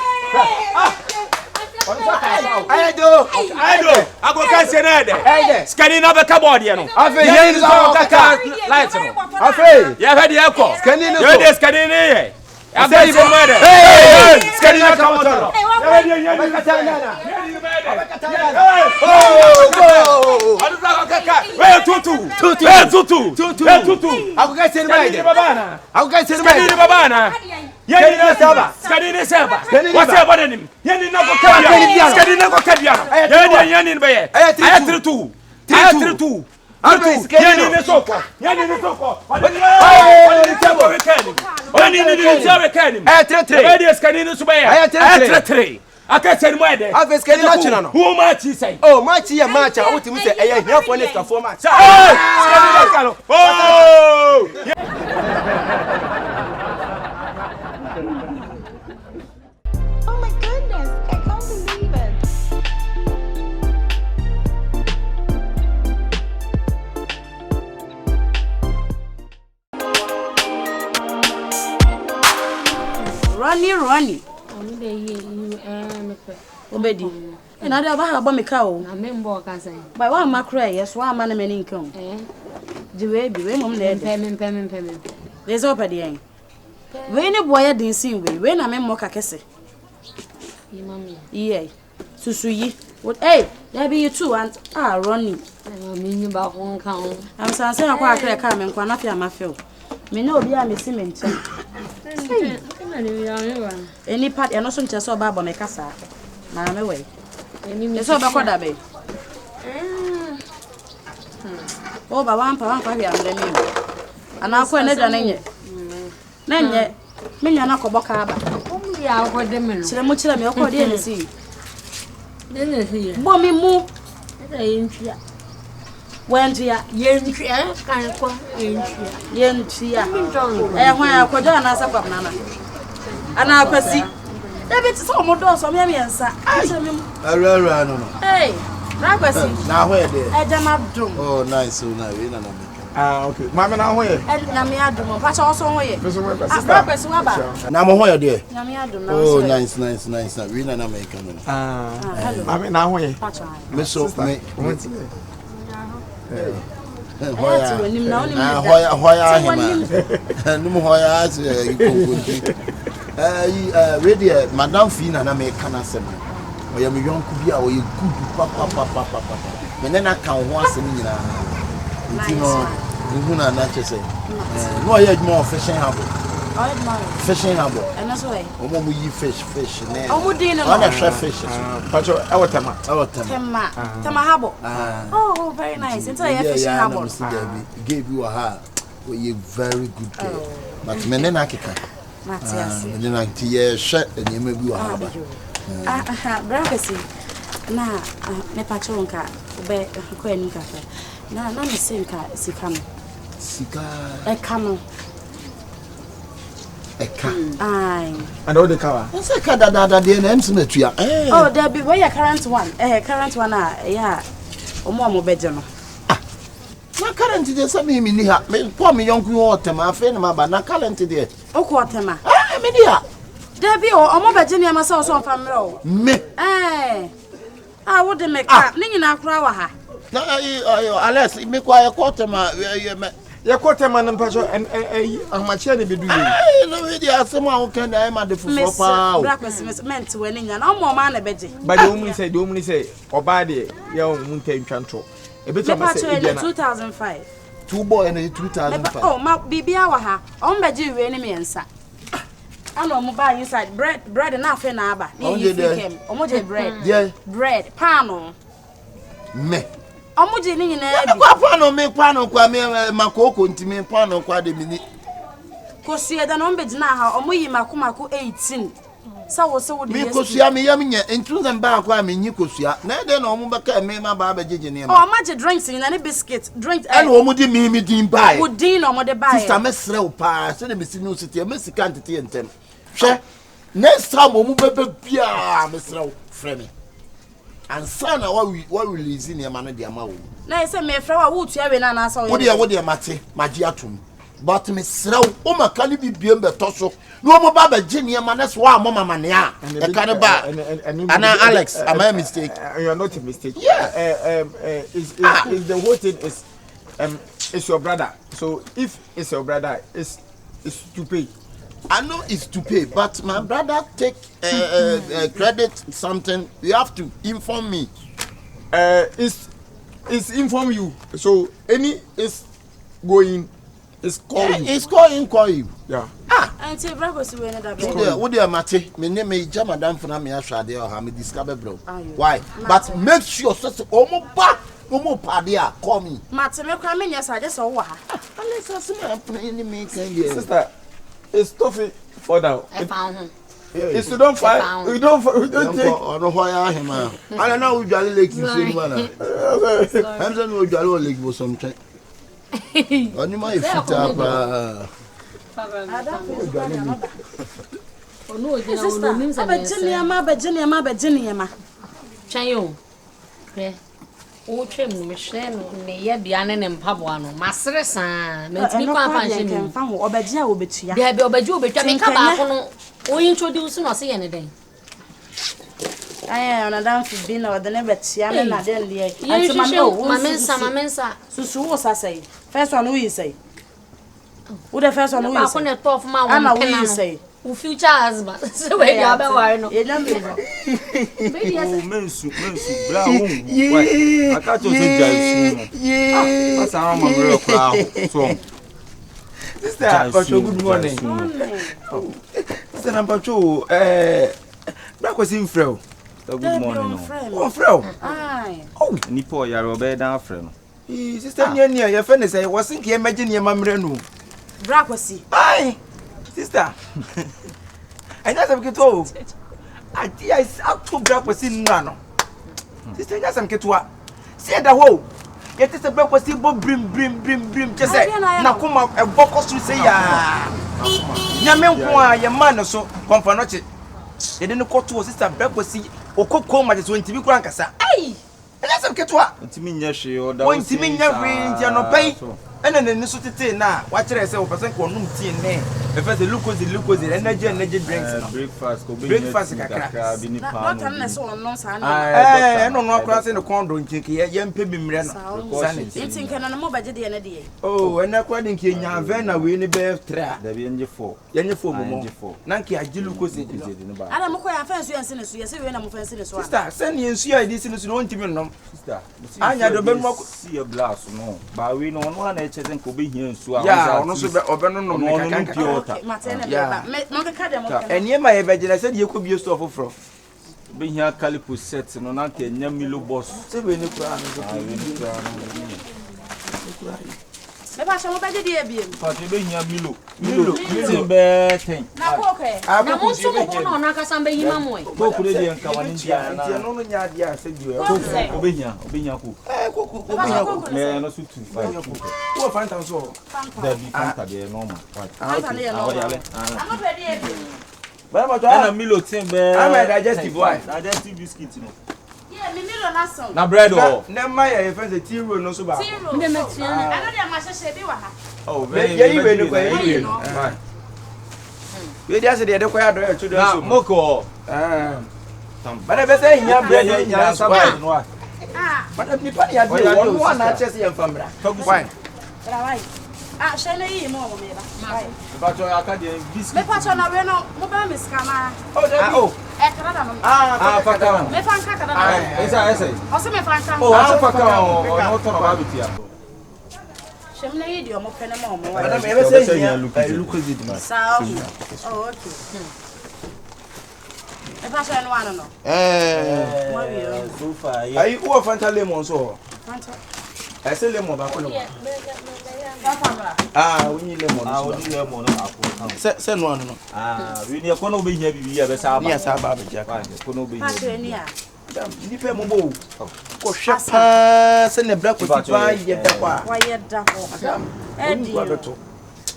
Speaker 7: I do. I go catch an head. Scanning up a cupboard, you know. I feel here is our lights. I feel you have had the echo. Scanning the scanning. I say you murder. Hey, scanning a cupboard. I can't tell my day. I've escaped national. Who much is say? Oh, much here, much. I want to say, I am here for this performance. Oh!
Speaker 8: Oh my goodness, I can't believe it.
Speaker 3: Ronnie. Obedi. And I never have a cow. I remember cousin. By one macra, yes, one man and income. The way be women payment. There's over the end. When a boy didn't see me, when I'm in Mokakese. Yea, Susuyi. What, hey, there be you two, and Ronnie. I mean about one count. I'm saying a quite come and Quanafia Mafio. Me no be a cement. Any part and also just so bad on a casa. Now I'm away. It's all about that baby. Oh, but one for and I'll quit it and yet. Then yet, me and Uncle Bocaba. Only I'll go them. So much of me, I'll didn't see. Then see. Bommy move. When to ya, Yentia, kind of Yentia, and when I could done as a banana. And I'll proceed. David, some more doors on me and sir. I don't know. Hey, Rabbit, now where they are. Oh, nice, so now we don't know. Ah, okay. Mamma, now where? And Namiadum, but also where? Now, where dear? Oh, nice. We don't know. I mean, now where? Miss of me. Ready, Madame Fina and American assembly. Or you young could be a good papa. And then I can once in you know, not to say. No, I had more fishing harbor. Fishing harbor. And that's why. We fish. Oh, we didn't know. Fish. But our Tama harbor. Oh, very nice. It's a fishing harbor. Gave you a heart. You're very good girl. But Menenakika. And then I tear shut and you may be a harbor. Breakfast. Now, Nepachonka, Obey a queen cafe. Now, none is Sinka, Sikam. A camel. A cat. Aye. And all the car. What's a cat that the name? Oh, there be where a current one. Yeah. Or more bedroom. Na current today, some me near me, poor me young water, my friend, but not current today. Oh, quarter, ma. Ah, me dear. There be or more Virginia myself on family. Me. Eh. I wouldn't make up. Ning in our crowd. No, unless it make a quarter, ma. Your quarter man and passion and a machine be doing. No, idea, someone can I am at the football. Breakfast meant to winning and no more man a bedgy. But the only say, or body, young moon came control. A bit of 2005. 2 boy and 2005. Oh, my baby hour. On my Jew enemy and sa. I know mobile inside bread enough in Abba. Omoje bread. Yeah, bread, pano. Me. Omoje in pano, me pano, Makoko, Timmy, pano, quad a minute. Cosia than on bed now, or we Makumaku 18. So because you are me, and to them back, I mean, you could see. Neither no Mubaka, me, my barber, Jiggin. Oh, much drinks in any biscuit, drink, and what would you mean me deem by? Would Dean or what they buy? Sister Miss Row Pass, and Miss New City, Miss Quantity and Tem. Share next time, Mubia, Miss Row, Fremmy. And son, what will is in your man, dear Mau? Now, I say, me, Flower Woods, you have an answer. What do you, Matty, my dear Tum?
Speaker 4: but me sraw o maka ni bibiem beto so no mo ba ba genie ma na so wa mo mama ne a e ka ne ba ana Alex am I mistake?
Speaker 5: You are not a mistake.
Speaker 4: Yeah.
Speaker 5: Is the whole thing is it's your brother. So if it's your brother, it's to pay.
Speaker 4: I know it's to pay, but my brother take credit something. You have to inform me.
Speaker 5: It's inform you. So any is going. It's calling.
Speaker 4: It's call you.
Speaker 5: Yeah.
Speaker 6: Auntie Bravo si we na da be.
Speaker 4: Wo dey mate, me ne me ja madam funa me ahwade o ha me discover bro. Why? But make sure so omo ba omo pade a call me.
Speaker 6: Mate me kwa me nya sa je so wo ha.
Speaker 4: Alex asema any me can here.
Speaker 5: Sister, it's tough for now.
Speaker 6: E fa ho.
Speaker 5: It's you don't fight. We don't take.
Speaker 4: Ono ho ya hema. Ala na udwale lake you ma na. I'm saying udwale lake bo something. Oni ma ifita pa.
Speaker 6: Onu ojina onu nim se Virginia ma. Chanyo. Kre. O twem no me hwe no ne ye bia ne mpabo ano. Masere san. Mentimi kwa fa nche mi. Fa ho obaji a obetua. Bia bia obaji obetua me ka ba ko no. O introduce no se ye ne den. Aya ona dan fi bi na odene betia me na den le. Anti mamensa. Susu wo sasai. First one who is say. Who the first one who is say? Ba ko ne tough ma wo pen say. Who future husband. So we ya be worry no. Ye na me no.
Speaker 7: Mensu bra wo. Why? Aka to say jaisu. Asa ran ma mre kra so.
Speaker 5: Sister, good morning.
Speaker 7: Sister number 2 bra kwesi mfrɛ. Good morning.
Speaker 5: Oh, Frau.
Speaker 6: Ai.
Speaker 7: Oh, nipo yare obe dan afrɛ no.
Speaker 5: Sister Nia, your friend say was think you imagine your mamre no.
Speaker 6: Bra kwesi.
Speaker 5: Ai. Sister. I know some keto. I is out to bra kwesi no. Sister, you some keto. See the whole. Yet is a bra kwesi bo brim just say na kuma e boko so say ya. Nyame nko a ye man so Kompany. Ye de no koto sister bra kwesi okoko ma je so ntibi kura nkasa. Ai. Anya some keto.
Speaker 7: Ntimi nya hwe o da
Speaker 5: wo ntimi nya hwe ntia no pai. Ena ne so tete na wa kire se wo person ko num tie ne. E fa se lukozi energy drinks no. Breakfast kakra
Speaker 7: bi ni pa
Speaker 6: Not unless so no sa
Speaker 5: na. No akra se ne kondo nkeke ye mpe bi mre no.
Speaker 6: Sanity. Ntin kana no mo baje de na de.
Speaker 5: Oh, ena kwa de nke nya ven na we ni be 3.
Speaker 7: Da bi enje 4.
Speaker 5: Yenye 4 mo. Na nke agi lukozi de
Speaker 7: ni ba.
Speaker 6: Ala mo ko ya fa nsu yanse ne so ye se we na mo fa nse ne so.
Speaker 5: Sister, send ye nsu ya di sine so no ntimi no.
Speaker 7: Sister.
Speaker 5: Anya do be mo
Speaker 7: see a glass no. Ba we no no na cheze nko be hia nsu a.
Speaker 5: Ya, ono so be obeno no
Speaker 7: no pure water.
Speaker 6: Yeah. Mo ka de mo ka.
Speaker 5: Enie ma ye be gina se de ekobie store foforo.
Speaker 7: Be hia calipo set no na ke nya milo boss.
Speaker 5: Se we ni kura no.
Speaker 7: We ni kura no.
Speaker 6: Me ba so mo baje de ebiem.
Speaker 7: Fa te be hia milo be 10.
Speaker 6: Na ko ke. Na mo so mo no na ka sambe yima mo e.
Speaker 7: Ko kure de nka wani ntia na.
Speaker 5: Ntia no no nya dia se diwe.
Speaker 7: Obehia ko.
Speaker 5: Ko obehia ko.
Speaker 7: Me no so 2.
Speaker 5: Wo fanta so.
Speaker 7: Da bi fanta de normal.
Speaker 6: Fanta ne no. Ano pe de ebiem.
Speaker 5: Ba ma to
Speaker 7: na milo tin be.
Speaker 5: I'm a digestive why?
Speaker 7: Digestive biscuit no.
Speaker 6: Yeah, me milo na so.
Speaker 7: Na bread o.
Speaker 5: Na ma ya fanta tea roll no so ba.
Speaker 6: Me metia. Ano de ma hye bi wa ha.
Speaker 7: Oh,
Speaker 5: ye we no kwa ye no. We dia se de kwa ya do ya chudo so.
Speaker 7: Moko.
Speaker 5: Ba be say nya bread nya
Speaker 7: sabah no.
Speaker 5: But ni pa ya de one na chese ya famra. Why?
Speaker 6: Bra shene yi mo mo me ba.
Speaker 7: Ba cho aka de biscuit.
Speaker 6: Me pa cho na we no mo ba me skama.
Speaker 5: Oh, there oh.
Speaker 6: E kra da no.
Speaker 5: Faka.
Speaker 6: Me fan ka da.
Speaker 7: Esa.
Speaker 6: O se me fan ka.
Speaker 7: Oh, faka no to no ba bitia.
Speaker 6: Shemne yi di o mo pene mo mo wa.
Speaker 5: Madam, e be say ya look good man.
Speaker 6: Sao. Oh, okay. E pa cho no ano no. Mo wi o.
Speaker 7: So far.
Speaker 5: Ai wo fanta lemon so.
Speaker 6: Fanta.
Speaker 5: I say lemon ba ko no. We need lemon.
Speaker 7: We need lemon no akọ.
Speaker 5: Se no ano no.
Speaker 7: We need ko no be hia bibi ya be sa ba.
Speaker 5: Ni sa ba be jaka.
Speaker 7: Ko no be hia.
Speaker 6: Pa ni a.
Speaker 5: Ni pe mo bo. Ko hwe pa se ne bra ko ti pa ye da kwa.
Speaker 6: Wa ye da ho. E di.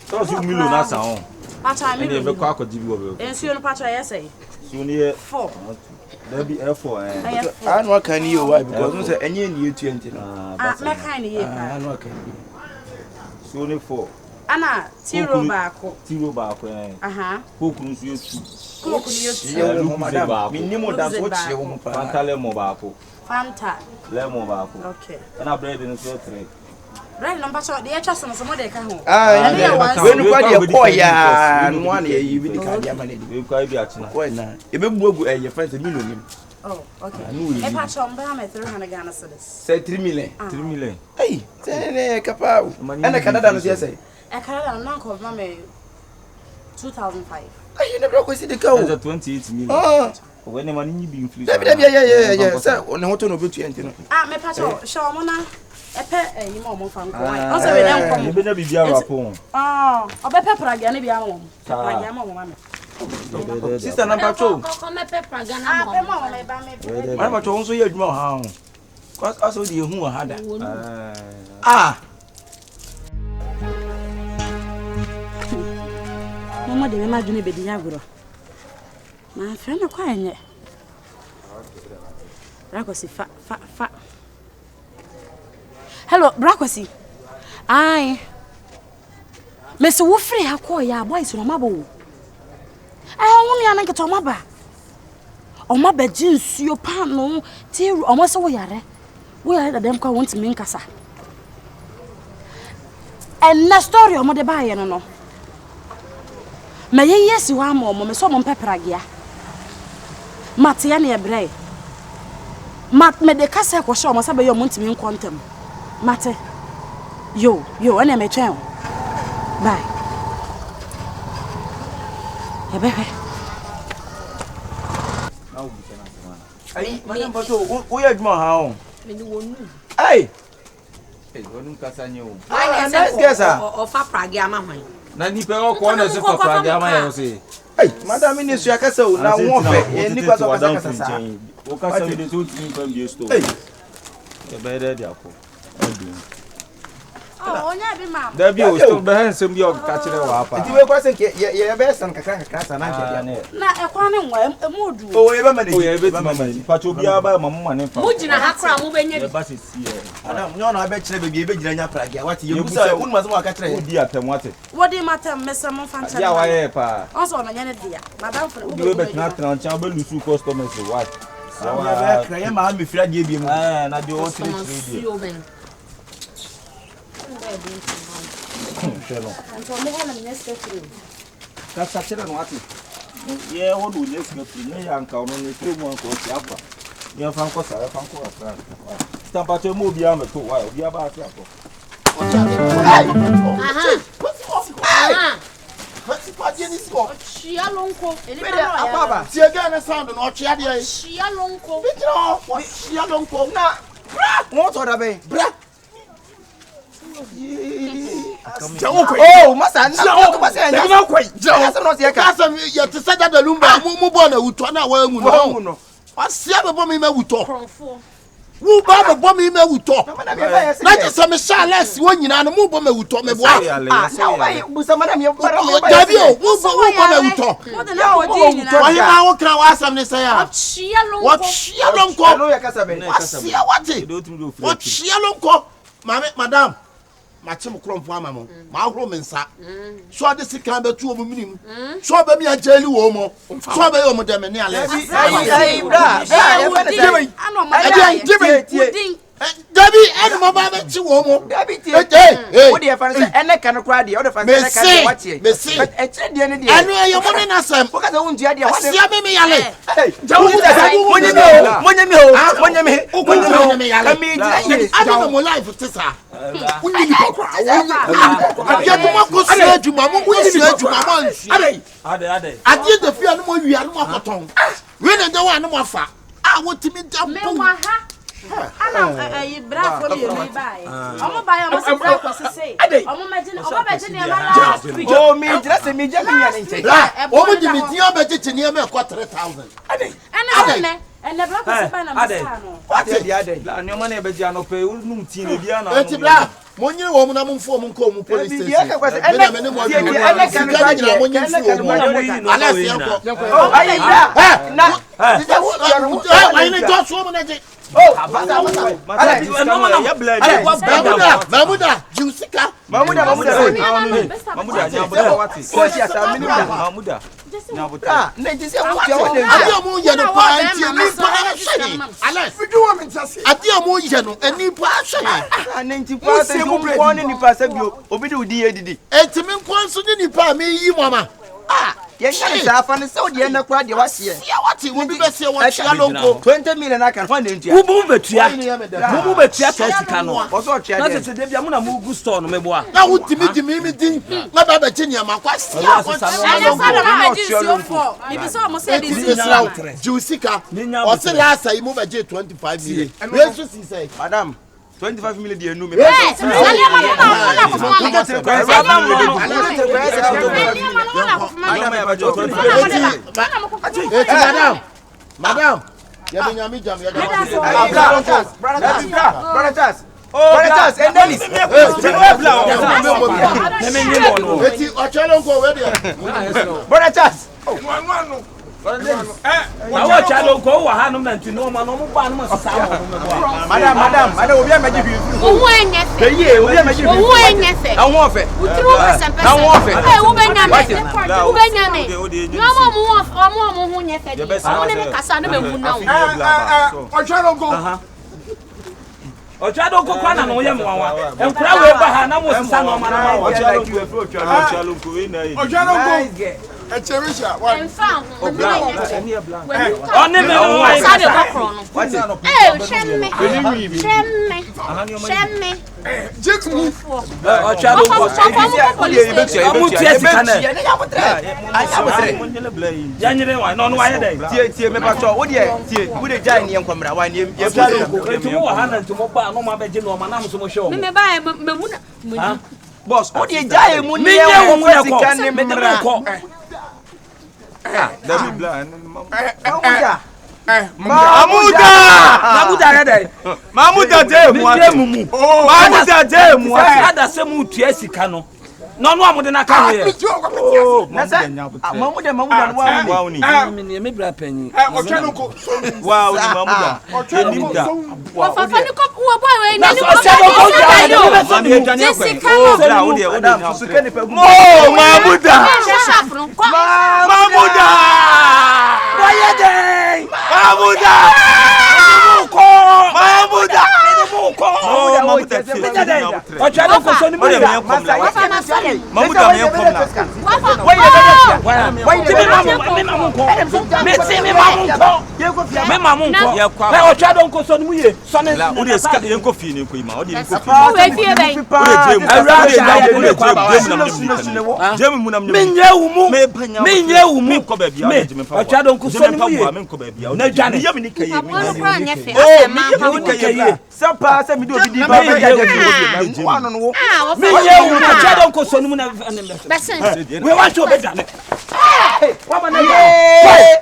Speaker 7: So you milo na sa on.
Speaker 6: Pa cha mi.
Speaker 7: Ni be kwa ko dibi wo be.
Speaker 6: Ensuo no pa cha ye say.
Speaker 7: So ni
Speaker 6: 4.
Speaker 7: There be F4
Speaker 5: I know can you why because no say any new 20 no.
Speaker 6: Me kind ye pa.
Speaker 5: I know can.
Speaker 7: So ni 4.
Speaker 6: Ana tiro baako.
Speaker 5: Tiro baako
Speaker 6: Aha.
Speaker 5: Coke nso yetu.
Speaker 6: Coke ni yetu.
Speaker 7: Ye wo madam. Minimo da so chie wo mpa.
Speaker 5: Fanta lemon baako.
Speaker 6: Fanta.
Speaker 5: Lemon baako.
Speaker 6: Okay.
Speaker 5: Na bread nso 3.
Speaker 6: Bread number 2 dey twa so mo dey ka ho.
Speaker 7: We nu kwa dey call ya no an ye bi ka dia mane
Speaker 5: we kwa bi achina.
Speaker 7: Why na? E be buagu ye friends million.
Speaker 6: Oh, okay. E pa chomba me 300 Ghana cedis.
Speaker 7: Say 3 million.
Speaker 5: 3 million.
Speaker 7: Hey, say kapa. Ana Canada no say.
Speaker 6: E Canada no ko ma me 2005.
Speaker 7: You never go see the cow.
Speaker 5: That's 28 million.
Speaker 7: Oh.
Speaker 5: When the money be inflation.
Speaker 7: Yeah. Say on hoto no betu enti no.
Speaker 6: Me pa cho show mo na epe yi mo mo fa nko wan. O se we dem kom.
Speaker 5: E be na bibia rapon.
Speaker 6: Obepe pragia ne bia mo. Pragia mo ma me.
Speaker 7: Sister number 2.
Speaker 6: Ko me pe pragia na mo. Mo me ba me.
Speaker 7: Number 2 so ye adwuma ha. Cause also the hu ha da.
Speaker 6: Mama de me ma dwune be di agoro. Ma fa na kwa enye. Brakosi fa. Hello, Brakosi. Ai. Mese wo free ha ko ya boys no mabo. Won ya na nketo maba. O maba jinsuo pa no ti o mo se wo yare. Wo yare da dem kwa won ti min kasa. En na story o mo de ba ye no. Ma ye yesi wa mo me so mo pepragia. Mate ya na ebrei. Mat me de kasa ko sho mo sabe yo mo ntimi nkontem. Mate. Yo, ene me twen. Bye. Ebebe.
Speaker 7: Ai, madam bato, wo ya adwuma ha o.
Speaker 6: Me ni wonu.
Speaker 7: Ai.
Speaker 5: Wonu kasa nye o.
Speaker 6: Ai na se o fa pragia ma hwan.
Speaker 5: Na ni pe o ko na se fa pragia ma ya o se.
Speaker 7: Ai, madam ni su akasa o na wo fe. Ni kwa so kasa sa.
Speaker 5: O kasa we de so tin fam bi store.
Speaker 7: Ai.
Speaker 5: E be de akọ.
Speaker 6: Onya bi ma.
Speaker 5: Da bi o store be hansem bi o ka kire wa apa.
Speaker 7: Ti we kwa se ke ye be san kakra sa na dia ne.
Speaker 6: Na ekwa ne nwa emudu.
Speaker 7: O ye be ma ne.
Speaker 5: O ye be ti mama ni. Pa cho bi aba ma mo ne fa.
Speaker 6: Mu gina ha kra mu benya
Speaker 5: E ba se si e.
Speaker 7: Madam, nyo na be kire be gira nya pragia. What ye busa unu ma so aka kire.
Speaker 5: O di atem wate.
Speaker 6: Wodi matem mese mo fanta.
Speaker 5: Ya wa ye pa.
Speaker 6: Onso no nyane dia. Madam fo.
Speaker 5: We be na trancha be lusu customers what.
Speaker 7: Ya be kire ye ma mi fira die bi mu.
Speaker 5: Na de o 3 Shelo.
Speaker 6: Anto mo ho na next free.
Speaker 5: Kasa kire no ati. Ye ho do next free. Ne ya nka no ne tro mu anko ti apa. Ye fa nko sare fa nko afra. Stampa to mo bia me to wa obi aba ati akọ.
Speaker 4: What's the ni score?
Speaker 6: Chia lonko. Ele
Speaker 4: Ababa. See again the sound no chia dey.
Speaker 6: Chia lonko.
Speaker 4: Bitro, what chia lonko na.
Speaker 7: Mo to da be.
Speaker 4: Bra.
Speaker 7: Oh, masa na ko masa nya.
Speaker 4: Na kwai.
Speaker 7: Asa no se ka.
Speaker 4: Asa ye te sada da lumba mu bo na wuto na wa hu no. Asia be bo mi ma wuto. Wu ba be bo mi ma wuto. Na je se me sha less wo nyina no mu bo ma wuto me bo.
Speaker 7: Na why busa madam ye para me.
Speaker 4: Dabi o, wu bo ma wuto. Wa hi ma wo kra wa asam ne say ya.
Speaker 6: Chia lonko.
Speaker 4: What chia lonko?
Speaker 7: No ya kasa be.
Speaker 4: Asia wati. What chia lonko? Madam. Machi mo krompo ama mo ma ahoro me nsa so ade sika be tu o mo minim so ba mi ajeli wo mo so ba yo mo de me ne ale
Speaker 7: Ai bra ya fa na
Speaker 6: Ano ma ya.
Speaker 4: Dabi ene mo ba be ti wo mo
Speaker 7: Dabi tie. Wo de fa na ene kan kra de, wo de fa na kan de watie. E kire de ne de.
Speaker 4: anu ye mo ne na sem
Speaker 7: Wo ka se won dia de, wo de.
Speaker 4: sia me yale
Speaker 7: Jawu da monye me yale kami di
Speaker 4: anu mo life tisa unyi ni kokra ade to mo ko se adwuma mo ko se adwuma mo ansu ade de fia no mo wi anu akoton we ne de wa no mo afa a wo timi da
Speaker 6: Me wa ha. Ana bra for you me buy. Omo buy omo se bra ko se. Omo magine e ma last week.
Speaker 7: Oh me jira se me je me ya nche.
Speaker 4: o mo di mi ti o be je ne me ko 3000
Speaker 6: Ene bra ko se ba na misa no.
Speaker 7: What dey ade?
Speaker 5: La ni o ma na e be dia no pe num ti ne bia na.
Speaker 4: enti bra mo nyi wo mo na mo mfo mo nko mo police station ene me ne mo ade
Speaker 7: ene kan
Speaker 4: ka nyina mo nyi mfo mo ala se ko
Speaker 7: oh ai bra na
Speaker 4: wa ni to so mo na je Mamuda, Jusika. Mamuda.
Speaker 3: Yes, I found so the end of the was here.
Speaker 4: What will be best here? What shall
Speaker 3: 20 million I can find it.
Speaker 2: Who move it? Who move it? Cano. What's all Chad? That's a Debiamuna Mugu store, no more.
Speaker 4: Now, what to me, my Virginia, my question. Jusika, what's the last I move a J 25 million? And where's to say, Madam? 25 million dear new. Yes, Madam,
Speaker 3: brothers, and then brothers.
Speaker 2: Our child go Hanum and to know my normal man.
Speaker 3: Madam, we are making you. Boss, what you die?
Speaker 2: No, I can't.
Speaker 3: Oh, Mamuda,
Speaker 2: me penny.
Speaker 3: Wow,
Speaker 2: we want to be done.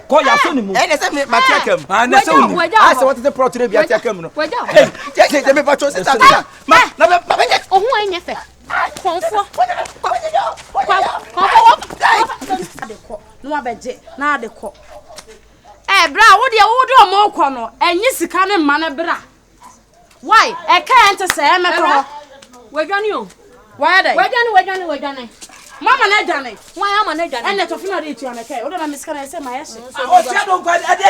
Speaker 2: Call your son. And I said, my check him. And I said, what is the property? Hey, let me watch us.
Speaker 6: Bra, what do you more corner? And you see, can't man, bra. Why? I can't say, we're done you. Why are they? We're done. Mama, not done it. Why am I not done? And let of you not eat you on a cake. What am I going to say? My ass.
Speaker 2: I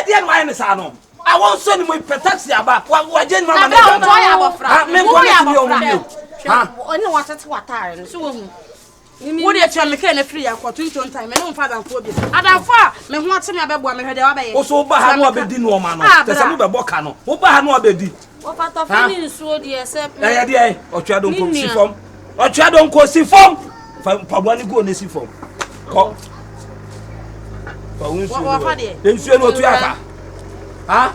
Speaker 2: didn't want to say no. I won't send with protection about what Jen Mama.
Speaker 6: Only wanted to what time. So, what do you tell me? Can a free for 20 time? And no father and poor. And far, me want to me about one.
Speaker 2: Also, Bahano Bedin woman. There's a Bocano. Bahano Bedi.
Speaker 6: What part of feeling so dear, sir?
Speaker 2: Or Chadon could see from. Or Chadon could see from. For one go and see from. Ah?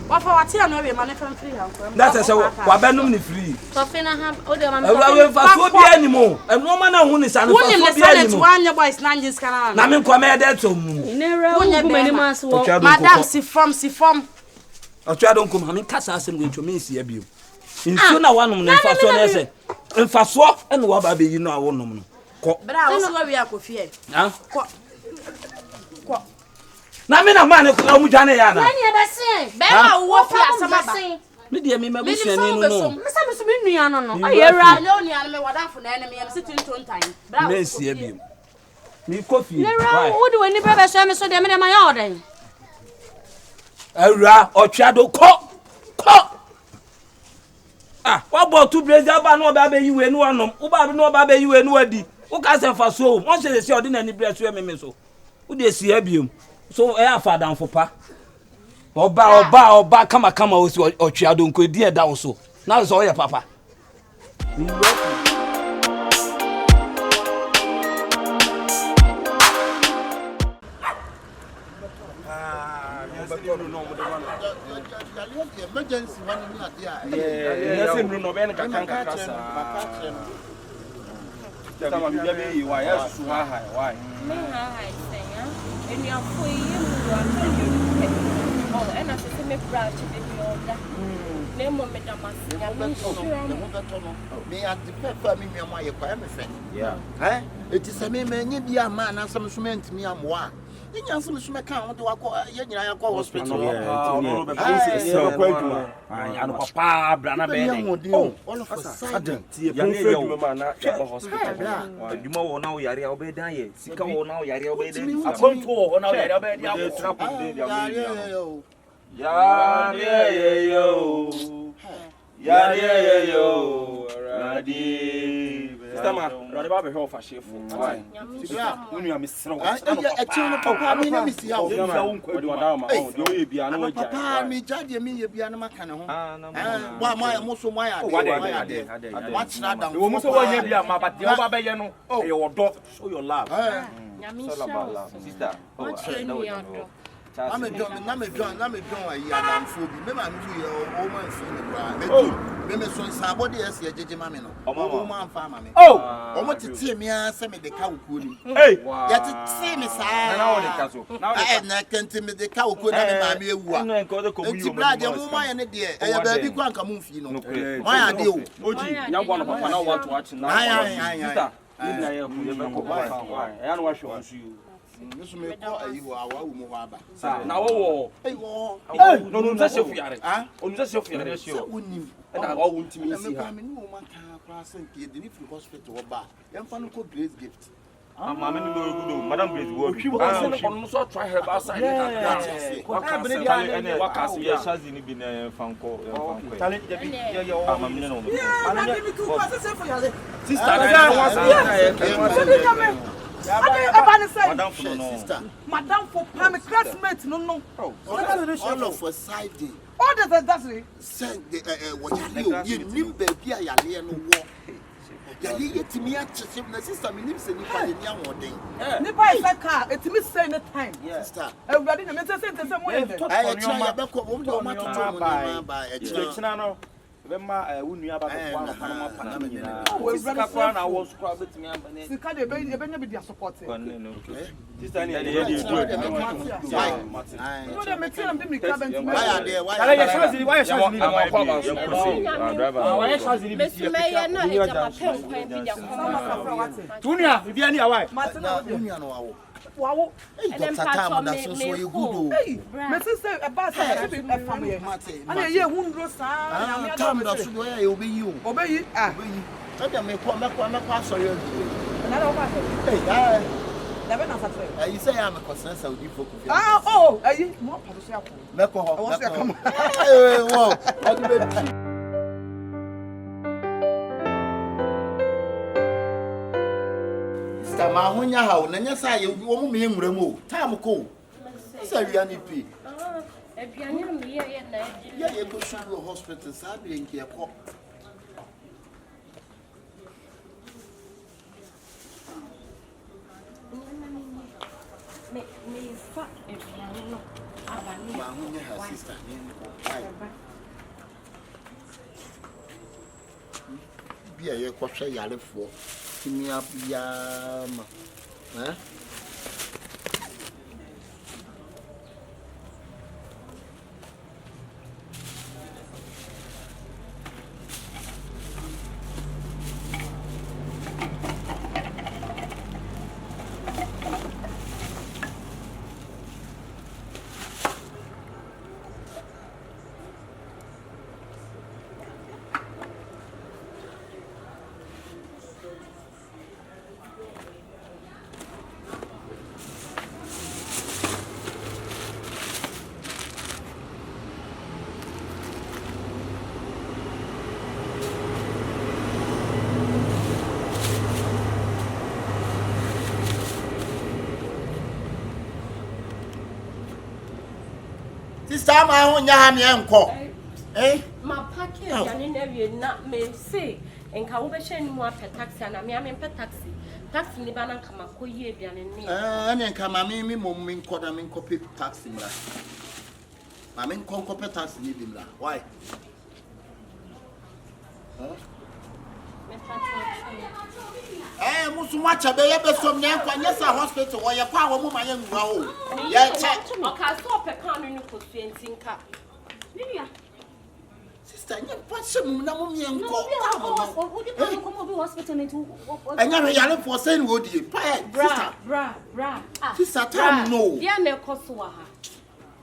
Speaker 6: What for what you know, money from free?
Speaker 2: That's a Wabanum free. Anymore. And no man who is an one
Speaker 6: boys, Nanjis can.
Speaker 2: Namin commanded to
Speaker 6: Madame, see from.
Speaker 2: Or try don't come. I mean, Cassas and going to me see a view. In sooner one of them fast one essay. And fast walk and what baby, you know, I won't know.
Speaker 6: But I don't know where we are with fear.
Speaker 2: Now, men are man of Mujana.
Speaker 6: Bella, what for some saying?
Speaker 2: Me dear me busuani no.
Speaker 6: Me say me nua no. Ayera Leonia me wadafo na ene me sit ntontan. Bra.
Speaker 2: Me sie biem. Me coffee.
Speaker 6: Nera wo de wani bebe so me so de me de ma ya odan.
Speaker 2: Awura otwado ko. Ah, what about two blazer ba no ba be yiwe no anom. Wo ba be no ba be yiwe no adi. Wo ka se fa so. Mo se se odi na ni bre so me so. Wo de sie biem. So e afadan fo pa. Oba kama o si otwado nko di e da wo so. Na so ye papa.
Speaker 4: Emergency one in there.
Speaker 5: Yes, no ben ka kan kasa. Tama mi bia be yi wa ya su ha ha why?
Speaker 8: Me ha ha senya. Eni afo yi mu wa ka yo. Oh, ena se me branch be mi oda. Na mo me da masenya mi sure.
Speaker 4: Me at the pepper me am aye kwa me fe. Yeah. Eh? It is me nye bia ma na some cement me am wa. Nya some me kan wo to akọ ye nyina ya kọ hospital.
Speaker 5: No be say kwa adwuma.
Speaker 2: Ya no papa bra na be dey.
Speaker 4: Oh, all of a sudden.
Speaker 5: Ya ne ye adwuma na ya hospital.
Speaker 7: Adwuma wo na wo yare obe dan ye. Sika wo na wo yare obe dan.
Speaker 2: Akonto wo na wo yare obe dey.
Speaker 5: Yo. Ready. Stama, rade ba be hwe ofa Shifo. Why? Sika, wonu am sere wo.
Speaker 4: E no papa me na me si ha wo.
Speaker 5: Ya wo nkwa di wada ma. Oh, de oye bia na wo ja.
Speaker 4: Papa me jade me ye bia na maka ne ho. Wa ma mo so mo ya de. Wa chira dan.
Speaker 5: Wo mo so wa nya bia ma ba de wo ba be ye no. E yo do. Show your love.
Speaker 8: Nyame
Speaker 5: Sister.
Speaker 8: Oh,
Speaker 4: I'm a drum ayi adamfo bi me ma ntu ye o ma nfi ne bra me so sabody ese jeje ma me no o ma nfa ma me o mo tete me ase me de ka wuku ni ya tete me sa
Speaker 5: na wo de ka so
Speaker 4: na kente me de ka wuku na me ma me ewu a nti bra de mo ma ye ne de e ya ba bi kwa nka mo nfi no ma ya de o
Speaker 5: oji nya gwa no papa na wo to achi na sister ni na ye ku ye be ko ba ya no wa hwe on su you.
Speaker 4: This may call a you are one waba.
Speaker 5: Now, no, that's your yard. Ah, on just your yard. And I won't me see her.
Speaker 4: No man can pass and get the different hospital or bar. Young fan called Grace Gift.
Speaker 5: Mamma, no, Madam Grace, she was also try her outside. What can be a shazzy been a fan call? Talent,
Speaker 3: Madam for Pam classmates no.
Speaker 4: All of a side.
Speaker 3: All that's it.
Speaker 4: Send the what you nim baby I no walk. Ya yet me at the sister me say ni pa ni amodin.
Speaker 3: Nipa is a car, it me say the time.
Speaker 4: Sister.
Speaker 3: Everybody na me say someone.
Speaker 4: I try ya be ko mo do ma to ba e
Speaker 5: china no. Bema unua ba ko kwa panama panama nyina.
Speaker 3: We
Speaker 5: sika kwa na wo skra betimi ambane.
Speaker 3: Sika de be be dia support.
Speaker 5: Sister ni dey do.
Speaker 3: No dey make am dey me ka bent me.
Speaker 5: Why ya shazi why ya shazi ni ma kwa ba. Why ya shazi ni bi si.
Speaker 8: me ye na e jama pen kwan bi dia kwa.
Speaker 5: Tunia bia ni awai.
Speaker 4: Unua no wawo.
Speaker 3: Wow,
Speaker 4: and then part me good.
Speaker 3: Hey, my sister a bass be a family. And ye wundro sa.
Speaker 4: Time that should obey you.
Speaker 3: Obey you.
Speaker 4: Tell me come sorry.
Speaker 3: Another one.
Speaker 4: Hey,
Speaker 3: never na satisfied.
Speaker 4: You say I'm a concern Saudi folk.
Speaker 3: Oh, ayi mo padosia ko.
Speaker 4: Meko. Hey, wow. Ma honya ha na nya sa ye wo mu me nwura mu time ko sa ria ni pi
Speaker 8: aduane no me ye na
Speaker 4: ye go to hospital sa bi enke e ko
Speaker 8: me fa aduane no abani
Speaker 4: ma honya ha sister ni bi ye ko hwe yarefo Timia Yama. Huh? This time I want Yahan Yanko.
Speaker 8: My package and in not me say, and Kaubashan more pet taxi and I am pet taxi. Taxi Libanan Kamako ye and
Speaker 4: then come a mimi moment called copy taxi. I mean, copy taxi living that. Why? Must watch a baby from there. Yes, a hospital where your power woman and grow. Yeah, check. I can't stop a car in the Tinka. Sister, you put some money and go. And you're yelling for saying, would you?
Speaker 8: Bra.
Speaker 4: Sister, tell no.
Speaker 8: Yeah, no Kosoa.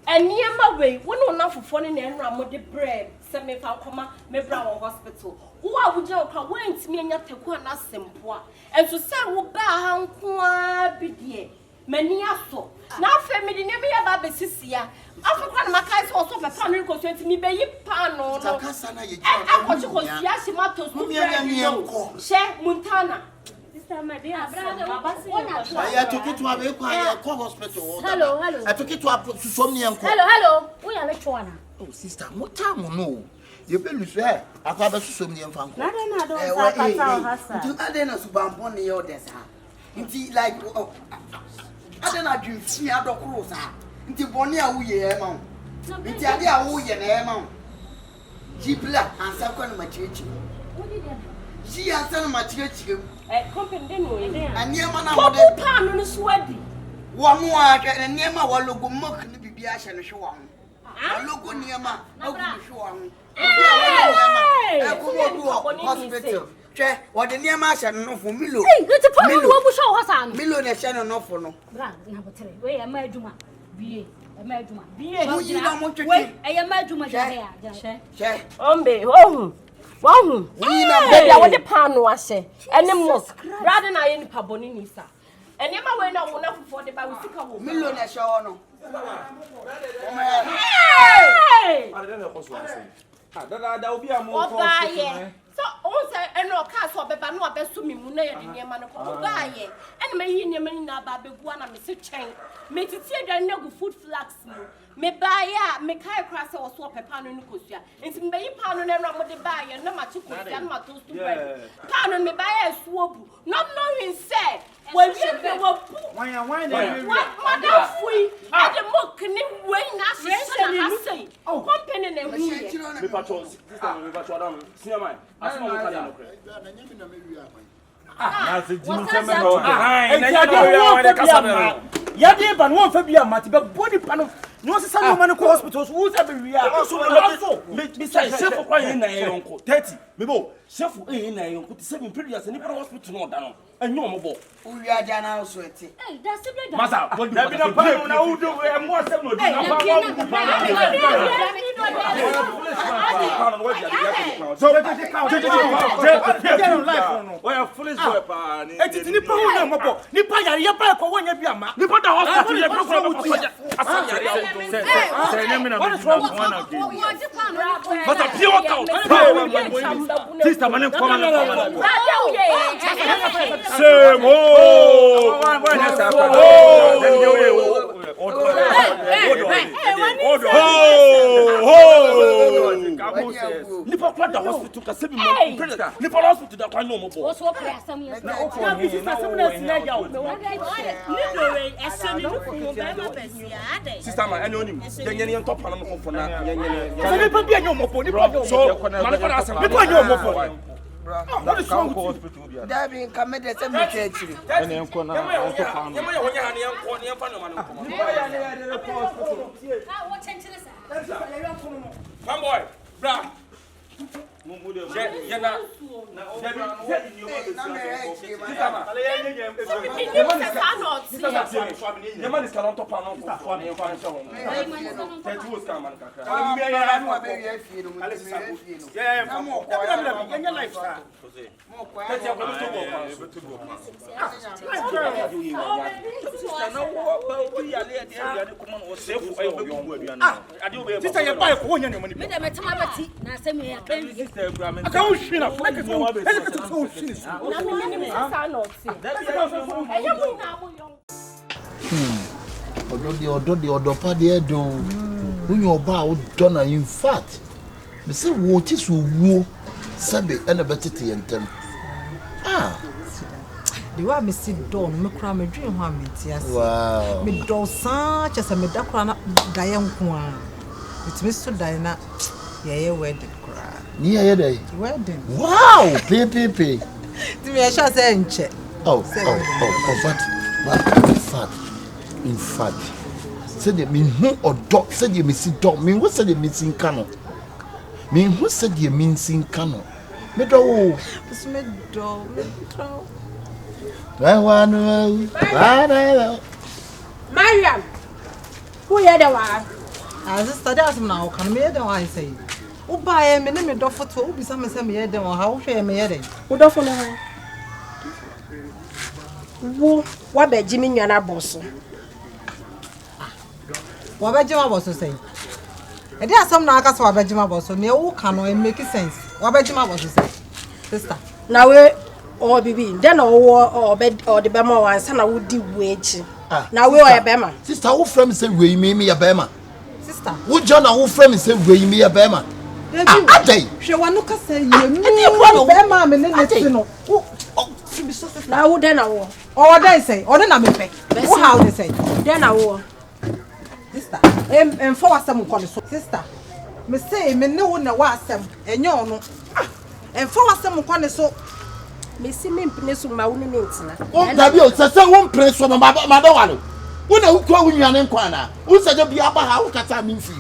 Speaker 8: And near my way, one enough for funny and ram with the bread. Send me for Coma, me brown hospital. Who would you come went to me and to go and ask them poor? And to say, who bow quite big. Many are so. Now, family never about the Sissia. African Macais also a family concerning me, baby Pano. I want to go Yashimatos, Share Montana.
Speaker 4: I took it to a hospital. Hello. I took it to a Somnian.
Speaker 6: Hello. We are Lechwana.
Speaker 4: Oh, sister, what time no? You better say, I have a Somnian fan.
Speaker 1: I didn't know Subampo near this. Indeed, like, I don't know you see out of Rosa. Into Bonia, we are among. It's the idea who you are among. Jibla and Sakon Machi. She has done my church.
Speaker 8: Kompany
Speaker 1: And near man,
Speaker 8: I would sweaty.
Speaker 1: One more, and near my one logo mock and be ash and show on. I look near my show on. Hospital. What the near mash and no for Milo.
Speaker 6: Hey, let's put a show us on.
Speaker 1: Milo, the channel no for no.
Speaker 6: Number 3. Wait, a Majuma. Be a Majuma. Be a Majuma.
Speaker 1: Share.
Speaker 8: Wow, I want the pan wash, and the most rather than I any Pabonisa. And never went out enough for the Bausica.
Speaker 1: Milo, the show no.
Speaker 8: Hey!
Speaker 5: That will be a more.
Speaker 8: So, also, and no castle, but no best to me, Mune, and near Manaco, and may in your Manina Baby Guana, Mr. Chain, make it say that no food flax. Me buy me kai cross or swap a pan in Kusia. It's me pan and ram with the buyer, no matter what to bread. Pan me buy a swap, not knowing said. When you were why mother free at the mock can way not say. Oh, Kompany and me patrol, see my. I saw
Speaker 5: Yadi ban won fa bia mate be body pan no se sa no man ko hospitals who say be wi also me say chef kwa yin na yonko 30 me bo chef yin na yonko ti 7 previous ni para hospital no da no enyo mo bo
Speaker 1: wi aja na so eti
Speaker 6: hey that's it
Speaker 5: masa da bi na pan na wo do e mo asem no di na pa Nipa kwa da hospital ka sebi mo nipa hospital da kwa no mo bo
Speaker 6: so kra asam yes na o
Speaker 5: na bi sisa asam na sina ja o
Speaker 6: ni do we eseni no ku be ma besi ade
Speaker 5: sister man ene onim yenye ne top na mo fo na yenye so nipa bi anyo mo fo nipa anyo so man kwa asam nipa anyo mo fo what is wrong with you
Speaker 1: that be come dey say me church
Speaker 5: ene enko na enko fa no ye wonya ha ne enko ne fa no ma no ko ya ne hospital
Speaker 6: ah what tension is that
Speaker 5: come boy bra mumude yana na
Speaker 4: Odo pa de do when you about done in fact me say what is wo sabe and a better tea
Speaker 9: the way me sit down me cry me dream ho ametias
Speaker 4: wow
Speaker 9: me do san chese me da kra na daye nko a it me so daye na ye wedding kra
Speaker 4: ni ye dey
Speaker 9: wedding
Speaker 4: wow pe
Speaker 9: ti me sha say nche
Speaker 4: but in fact said the me who or dog said you miss dog me what said the missing cano me who said you missing cano me do
Speaker 8: Mariam, who you the one?
Speaker 9: As study as now can me the one say o buy me me do photo o bi say me say me the one how hwe me here
Speaker 8: Who do for no wo wa be jimi nwana boso
Speaker 9: wa be jima boso say e dey asam na aka so wa be jima boso me wo ka no make sense wa be jima boso say sister
Speaker 8: na we o bibi then o be o de be ma wan sa na wo di wechi na we o e be ma
Speaker 4: sister wo frame say we me ya be ma
Speaker 9: sister
Speaker 4: wo jona wo frame say we me ya be ma adai
Speaker 9: hwe wa no ka say ye me be ma me ne ti no
Speaker 8: na wo then na wo
Speaker 9: o dey say o dey na me pe wo how dey say
Speaker 8: then na wo
Speaker 9: sister em for wasem ko so sister me say me ne wo na wa asem enye ono em for wasem ko ne so
Speaker 8: me si me mpine so ma wo ne ntina
Speaker 4: o dabi o se wo mpre so no ma do walo wo na wo kwa wo nwane nkwa na wo se de bia ba ha wo kata me mfi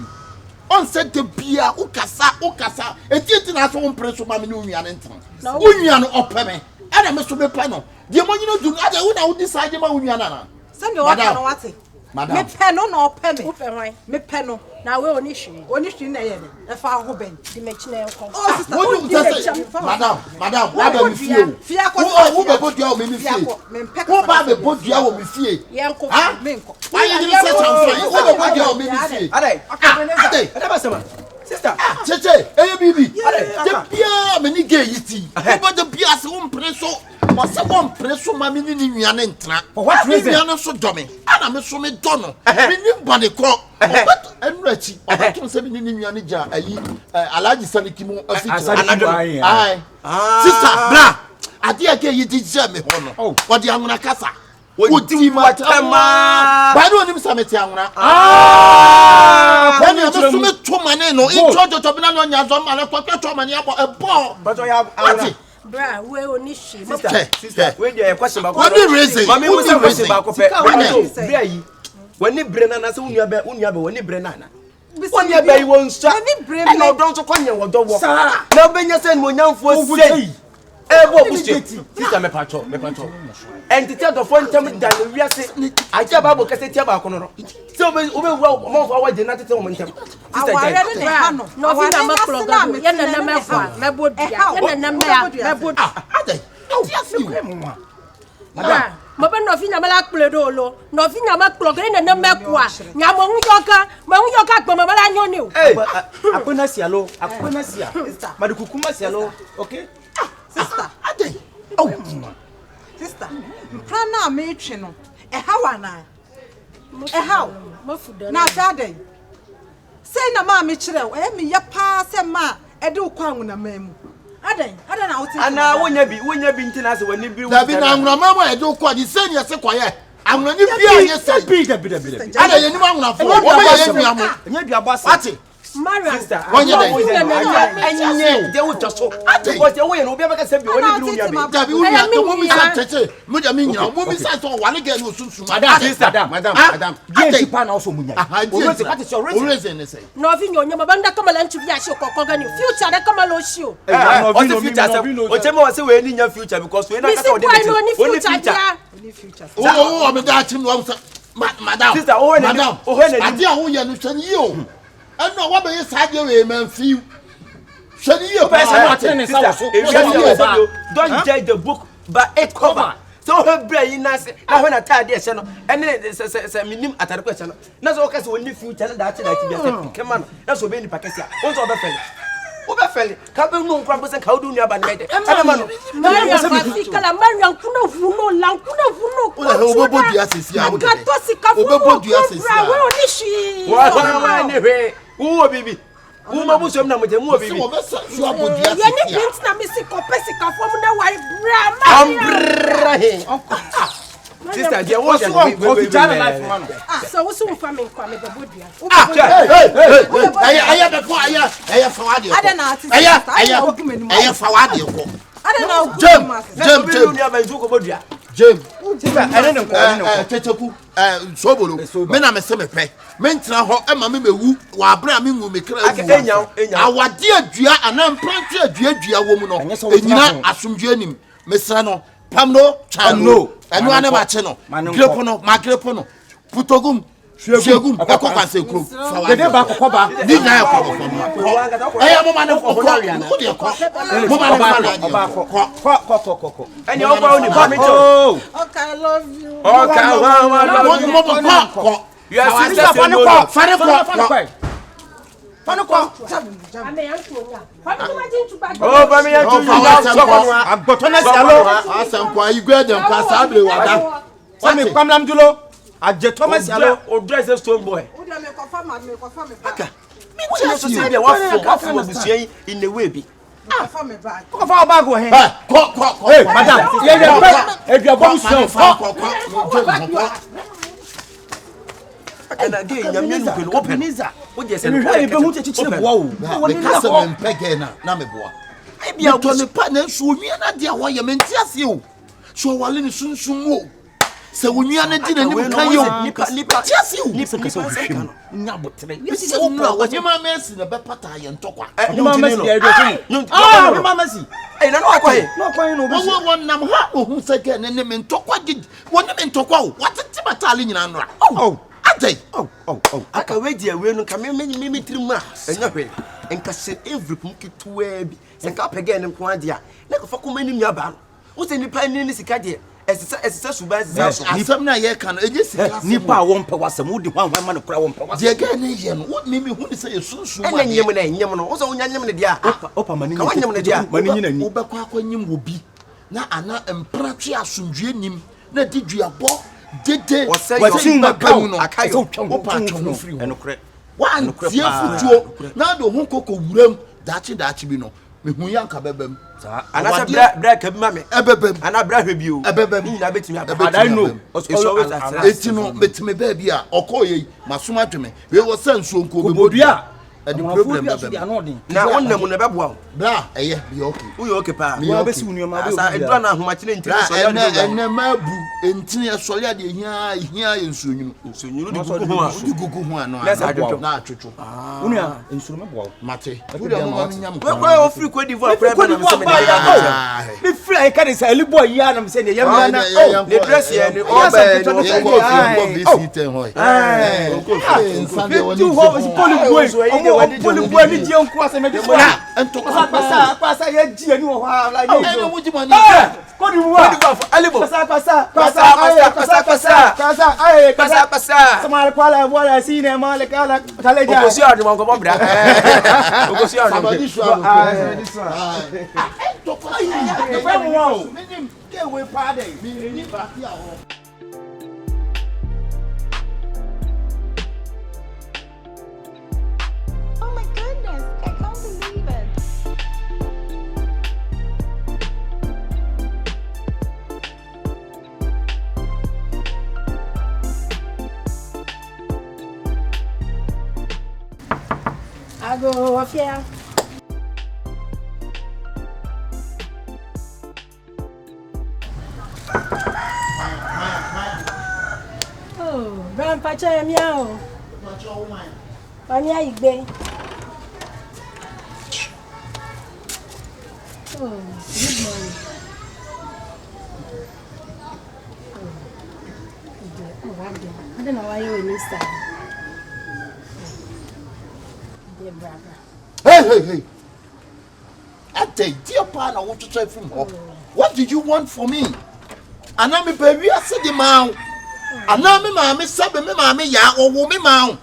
Speaker 4: on se de bia wo kasa eti na so wo mpre so ma me ne wo nwane ntina wo nwane opeme ana me so be pa no de mo nyino du ada wo na wo decide ma wo nwane na
Speaker 9: se me wa ka no wate
Speaker 4: madam
Speaker 9: me pe no na opeme
Speaker 8: wo pe hwan
Speaker 9: me pe no
Speaker 8: na we oni hwi
Speaker 9: na ye e fa ho ben
Speaker 8: di me chine enko
Speaker 9: oh sister
Speaker 4: wo you say madam wa be me fie wo be bodua wo me fie wo ba be bodua wo me fie
Speaker 8: yenko
Speaker 9: me nko
Speaker 4: why you say something wo be bodua wo me fie
Speaker 7: Adai, Adai basa sister
Speaker 4: cheche bibi de bia me ni ge yiti wo ba de bia se wo mpre so mo se wo mpre so ma me ni nnuane ntra
Speaker 7: for what reason
Speaker 4: nnuane so do me ana me so me do no me ni bone ko but enrachi obato se me ni nnuane ja ayi alaji sanikimu afiti ai sister bra ade ake yiti ja me ho no wo de anwona kasa Udi matama. Ba no nim sameti anwona. When you sume to mane no, in Georgia to bina no nya zo male kwa to mane abo ebo.
Speaker 7: But ya anwona.
Speaker 8: Bra, we oni hwi.
Speaker 7: Sister, we dey question ba ko.
Speaker 4: What the reason?
Speaker 7: Mama we say question ba ko pe. Bra yi. Wani bre na na se unia be wani bre na na. Wani be yi won sha. Na odon so kwanya wodo wo. Na obenya se mo nyamfo sei. Ebo busie. Sister me pacho. Entity of fontem dan wiase. Aja babo kase tia ba ko no. Se obe mo fa wa je na tete mo ntem. Sister je.
Speaker 8: No fi na makloga. Ye na na mekwa. Mebodua. Ye na na mebodua.
Speaker 4: Adai. Tia fi mo.
Speaker 8: Bra, mo be no fi na mala kpledo lo. No fi na makloga ye na mekwa. Nya mo hunyoka gbo mo mala nyoni o.
Speaker 7: Akona sialo. Madukukuma sialo. Okay?
Speaker 9: sister
Speaker 4: adai
Speaker 9: oh sister mpana me twe no how na how na fadai say na ma me kire me ye pa se ma e de kwa nwuna mamu adai na wote
Speaker 7: ana wonya bi ntina se wani bi
Speaker 4: da bi na nwuna mamu e de kwa di se ni se kwa ye anwuna ni bia ye se
Speaker 7: bi
Speaker 4: adai ye ni nwuna fo wo ba ye nua mo
Speaker 7: nya bi abasa
Speaker 4: ati
Speaker 8: Mara,
Speaker 7: sister,
Speaker 4: wanya dai
Speaker 7: enye de wo twaso because e wo ye no obi abaka se bi woni bi unya bi
Speaker 4: da bi unya to mo mi sa tete mo ja mi nya mo mi sa so wale ge no sunsun madam
Speaker 7: die chipa na also munya o se what is your
Speaker 4: reason ne say
Speaker 8: no vi nyonya mabanda kama la nchi vya shi kokko ni future da kama lo shi o
Speaker 7: o se future se o che mo se we ni nya future because we na kasa o de
Speaker 8: ni future
Speaker 4: o me da chim no madam
Speaker 7: sister o we na
Speaker 4: ade a wo ye no hwe ni o no what be inside you man feel shady you
Speaker 7: don't judge the book by its cover so her brain na se na when atade e se no ene se minim atade ko e se no na so ka se woni future that bia se kema no na so be ni pakesi a won so be fele ka be no nkran se ka odu nua ba ne de ana ma no
Speaker 8: Maria Fasikala Maria kuna vuno
Speaker 4: Obebo dia sisi a wo de. Obebo dia sisi a.
Speaker 9: We oni shi.
Speaker 7: Wa ne hwe. Wo bibi. Wo ma bu som na mo je mo bibi.
Speaker 4: Wo be so abodia sisi.
Speaker 9: Ye ni bint na me si kopesi ka fom na wa bra
Speaker 7: Ambra he. Sister, there was a
Speaker 5: life man.
Speaker 9: So we so fa me kwa me bebo dua.
Speaker 4: Aya be ko aya fa wa de. Aya fa wa de ko. James.
Speaker 5: Sister, I don't know.
Speaker 4: Teteku sobolo. Me na me se me pe. Me ntra ho e ma me mewu wa abra me ngu me kra. Awade adua ana mprantu adua wo mu no. Enyina asomdue nim. Mesra no. Pamno chano. Enu ane ma che no. Grepo no, ma grepo no. Putogum. Shegum akokwanse kro.
Speaker 5: Dede ba kokoba.
Speaker 4: Ni na akokwa. Eya mo ma ne kokwa. Wo de ko. Mo ma ne ko.
Speaker 7: Eni o gba oni ba mi cho.
Speaker 9: Okay, I love you.
Speaker 7: Okay,
Speaker 4: Mo
Speaker 7: you are sister fani ko.
Speaker 5: Fani ko.
Speaker 9: Ame yantuonya. Fani ko ma jintu ba.
Speaker 7: Oh, ba mi yantu.
Speaker 5: Agboto na sialo.
Speaker 4: Asampo igwe dem ka sabre wada.
Speaker 5: Sami kwamlam dulo. Aje Thomas sialo.
Speaker 7: O dress a stone boy.
Speaker 9: Wo de me confirm.
Speaker 7: Okay. Me tell you so say dia wa for busuan in the way bi.
Speaker 9: Confirm me back.
Speaker 5: Ko fa bag wo he.
Speaker 4: Ko.
Speaker 5: Hey, madam. Ye eduabom so.
Speaker 7: And again, you mean you open it. What you say?
Speaker 5: Me hwa be hu chichire boa wo.
Speaker 4: Me kasa me mpege na me boa.
Speaker 7: I be a
Speaker 4: to ne pa na so nwia na dia wo ye menti ase o. So wale ni sunsun wo. Se wonwia na di na nim kan yo. Nipa ti ase o.
Speaker 7: Nipa kasa hwehwem.
Speaker 4: Nya botre. Wi se wo na wo nyema mesi na be pata ye ntokwa.
Speaker 5: Nyema mesi ya edo tun. Nyema mesi.
Speaker 7: Eh na no akwa he.
Speaker 5: No akwa he no bi.
Speaker 4: Wo nam ha wo hu se ke ne me ntokwa gidi. Wo ne me ntokwa o. Watete batale nyina nra. Oh. Adai.
Speaker 7: Oh. Aka we dia we no ka me tirim a. Enya hwe. Enka se every pumki tuwa bi. Se ka pege ne nko ade a. Na ko fa ko mani nua ba no. Wo se nipa ni sika de. Esesa suba esesa.
Speaker 4: Asem na ye kan eje sika.
Speaker 5: Nipa a wo mpe wasem wo di hwan ma no kura wo mpe wasem.
Speaker 4: Je ga ne ye no. Wo mimi hu ni se ye sunsun
Speaker 7: wa. Enyem no. Wo se wo nyanyem ne dia.
Speaker 5: Opa mani
Speaker 7: ni. Ka wanyem ne dia.
Speaker 5: Mani nyina ni.
Speaker 4: Wo be kwa kwanyem wo bi. Na ana empratwe asundue nim. Na di duabo. Dede
Speaker 5: wasin na kawo no
Speaker 7: akayo
Speaker 4: opa twono free
Speaker 5: ho enokre
Speaker 4: wan tie futuo na do hu koko wuram dachi bi no me hu yanka bebem
Speaker 7: ana se bra ka bi ma me
Speaker 4: ebebem
Speaker 7: ana bra hwe bi o
Speaker 4: ebebem
Speaker 7: ni na betimi
Speaker 5: I know
Speaker 4: etino metime ba bia okoye masoma dweme we wo sansuo nko
Speaker 5: bebodua
Speaker 4: edi problem
Speaker 7: na wonnam na beboa
Speaker 4: bra eye bi okay
Speaker 7: uyo okay pa
Speaker 5: wo be si unioma be
Speaker 7: asa edura na ahoma kire ntire so ya
Speaker 4: ene mabu entini esole ade hia ensuonyunu di gugu ho ano na atwetwo
Speaker 5: unua ensuru meboa
Speaker 4: mate wo de mo nyam
Speaker 7: we kwa o free ko divo akra na me se
Speaker 5: me free ai ka de sa eli boy ya na me se ne yam na
Speaker 7: ne dress ye ne o ba
Speaker 4: ko visit hoy nsande woni
Speaker 5: poli boy ni die nko ase me di so
Speaker 4: ento
Speaker 5: pasa ye ji ani wo ha la ni
Speaker 4: e mo ji mo ni
Speaker 5: ko di wo
Speaker 7: alibo
Speaker 5: pasa samara kwala wala sine male kala taleja
Speaker 7: okosi adu mo ko bra okosi adu
Speaker 4: to fa yi
Speaker 5: e fa mo wo
Speaker 4: ke we pa de ni ba ti a ho.
Speaker 10: Oh my goodness, I can't believe it.
Speaker 9: Ago afia. Oh, grandpa cha miao. Wanya igbe. Oh, good morning. I don't know why you in this time. Dear brother.
Speaker 4: Hey. Ate, dear partner, what to try from home? What did you want for me? Anami baby, I said the man. Anami mama, sabe me mama ya or woman man.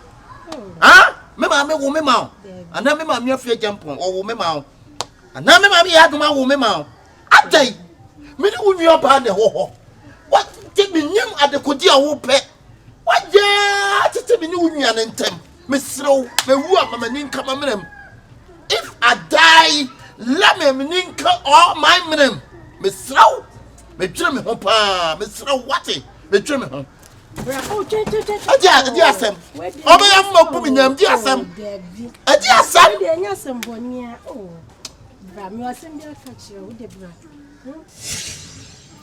Speaker 4: Huh? Me mama woman man. Anami mama your fear jump on or woman man. Anami mama ya to my woman man. Ate, me no your partner. What? Take me name di a wo pe waja tete me ni wunua ne ntem mesrew mewu amama ni nka mamrem if I die let me ninka all my minimum mesrew me twere me ho pa mesrew wate me twere me ho Adi asem. Oba ya mma bu nyam di asem. Adi asem.
Speaker 11: Dey nya asem bonia. Oh. Ba mi asem bi aka kire wo de bra.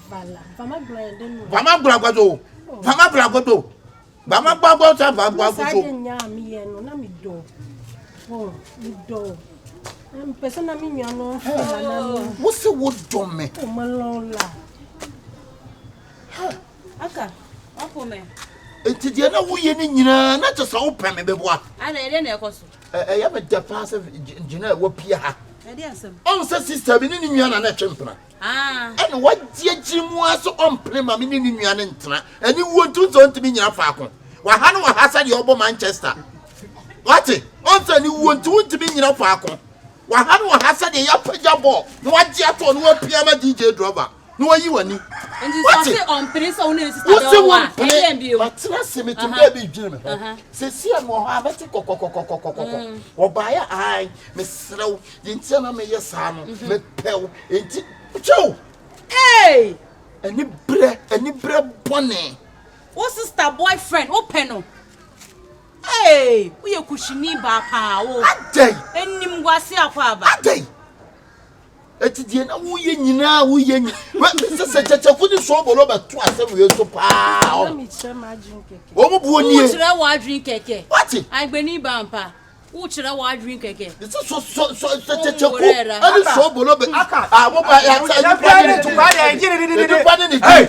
Speaker 11: Bala. Vama blende no.
Speaker 4: Vama blagado. Vama blagado. Vama gbagbo ta vama gbagbo.
Speaker 11: Sa nya mi ye no na mi do. Oh, mi do. Person na mi nya no.
Speaker 4: Wo se wo do me.
Speaker 11: O malola. Aka.
Speaker 12: Apo me.
Speaker 4: Enti dia na wo ye ni nyina na je so wo pɛ me beboa.
Speaker 12: Ana ere na ekoso.
Speaker 4: Ya me da pa se nyina wo pia ha.
Speaker 12: Ede asem.
Speaker 4: On se sister bi ni nua na twempena. Ɛna wagie gimu aso on prema me ni nua ne ntena. Ani wo ntunzo ntimi nyina faako. Wa ha no wa ha sa de obo Manchester. Wate? On se ni wo ntimi nyina faako. Wa ha no wa ha sa de ya pagya ball. No wagie ato no wa pia ma DJ Drover. No wa yi wani.
Speaker 12: What? On place on the sister.
Speaker 4: But trust me to baby dream. Say see am ho ameti kokokokokokoko. Obaya ai me srew yintia na me yesa no me pew enti chow.
Speaker 12: Hey!
Speaker 4: Ani bre bone.
Speaker 12: What sister boyfriend open no. Hey, we kushini ba pa o.
Speaker 4: Adai.
Speaker 12: Enim gwase akwa aba.
Speaker 4: Adai. Eti die na wo ye nyina wo ye nyi se cheche ku ni so bolo ba to asem we so pa o
Speaker 11: mi chere ma drink keke
Speaker 4: o mo bu oni
Speaker 12: e chere wa drink keke
Speaker 4: what
Speaker 12: agbeni bampa wo chere wa drink keke
Speaker 4: so cheche ku ani so bolo be aka mo ba ya ta
Speaker 5: ni to ba ya
Speaker 4: ni
Speaker 5: hey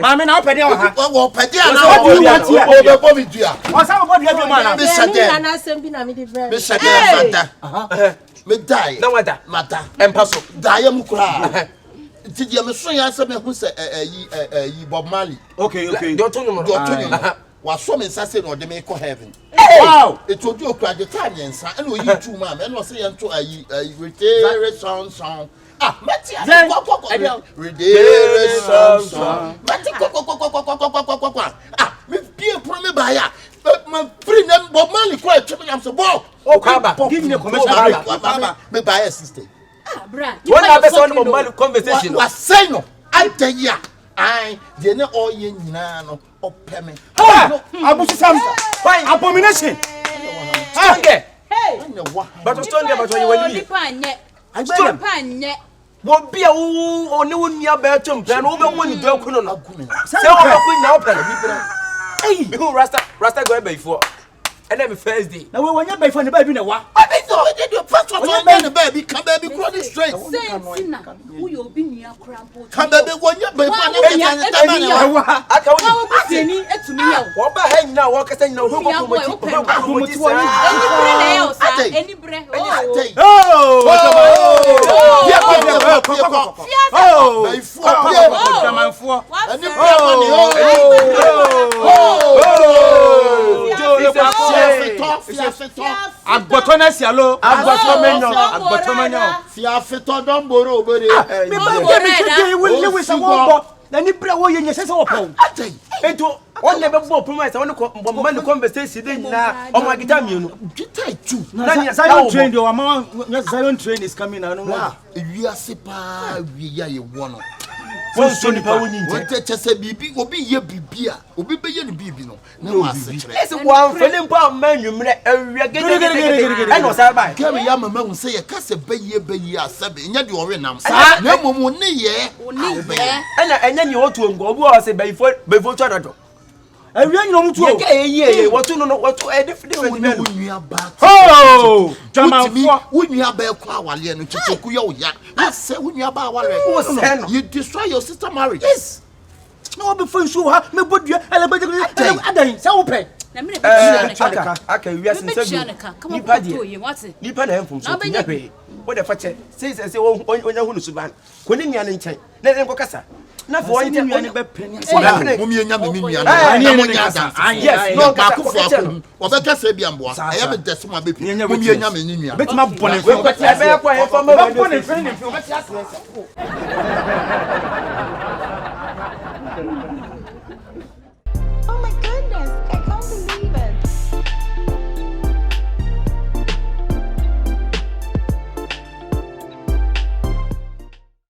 Speaker 5: Mama na opede o ha.
Speaker 4: Wo opede na o be bo mi dua.
Speaker 5: O sa bo dua bi ma na.
Speaker 4: Me shade.
Speaker 11: Na asem bi na me de bread.
Speaker 4: Me shade fata. Me die.
Speaker 7: Na wada.
Speaker 4: Mata.
Speaker 7: Empaso.
Speaker 4: Die mu kura. Ti dia me so ya se me hu se yi Bob Marley.
Speaker 5: Okay.
Speaker 7: Do to no.
Speaker 4: Wa so me nsa se no de me ko heaven.
Speaker 5: Wow.
Speaker 4: It odu okura de time yensa. E no yi tu ma me no se yento retere song. Ah, Mati, redemption. Mati, ah, me be a promise by ya. But my free name, Bob Marley, quite tripping. I'm so bold.
Speaker 5: Oh, Kaba, give me a commercial.
Speaker 4: Me buy a sister.
Speaker 12: Ah, Brad,
Speaker 7: what happened on Bob Marley conversation?
Speaker 4: Was say no. I tell ya, I didn't all ye nano or payment.
Speaker 5: Abu Sam, why abomination?
Speaker 12: Hey,
Speaker 7: but I'm telling you about when you
Speaker 12: I still panye.
Speaker 7: Won't be a woo or no near Belgium, and over when you don't know. So I'm going now. Hey, who Rasta go before. And then first day. Now, when you're by for the baby, no, what?
Speaker 4: I thought they do first one, the baby, come baby, crawling straight.
Speaker 12: Who you'll be near Crampo.
Speaker 4: Come baby, when you're by
Speaker 7: I can't see any to me. What by hang now? What can I know?
Speaker 12: Any bread.
Speaker 5: Agbotona sialo, agbotomenyo.
Speaker 4: Si afeto don boro obere.
Speaker 5: Me ba me we say won na ni bra wo yenye sese wo pon. Ento on never bo promise on man conversation dey na o ma gita mienu.
Speaker 4: Gita tu.
Speaker 5: Na Zion train dey o ma Zion train is coming na no.
Speaker 4: Ewi ase pa wi ya ye wono.
Speaker 5: Won so ni pa woni nje.
Speaker 4: Won te chese bibi obi ye bibi a obi be ye ni bibi no. Na wa se kire.
Speaker 7: Ese wan felim pa manwumre awia gege. E no sa bai.
Speaker 4: Kemi ya mama hu se ye kase be ye asabe. Nya de ore nam. Na momo ne ye.
Speaker 7: E na enya ni otu ngo obi o se befo twa dodo.
Speaker 5: Awia nyino mutu o.
Speaker 7: Ye wotu no wotu e different men.
Speaker 4: Unua ba.
Speaker 5: Oh! Jamanfo.
Speaker 4: Unua ba kwa awale no chicheku ye o ya. Na se unua ba awale.
Speaker 7: Wo se no.
Speaker 4: You destroy your sister marriage.
Speaker 5: Yes. No be fun so ha me bodua elebede adan se wo pe.
Speaker 12: Na me be
Speaker 7: aka wia sin sabu. Nipa die. Nipa na enfum so nya pe. Wo de fa che. Say onya hu no suban. Ko ni nia ne nchen. Na enko kasa. Na for
Speaker 5: one nia ne be penia.
Speaker 4: Mummy enya me nia. Yes, no ba ku fo akon. Wo be kasa bi amboa. Eya me dese mo be penia. Mummy enya me nia.
Speaker 5: Betima bone fe.
Speaker 7: E be kwa e fa mo
Speaker 5: bone fe ni fe. O be ti asese.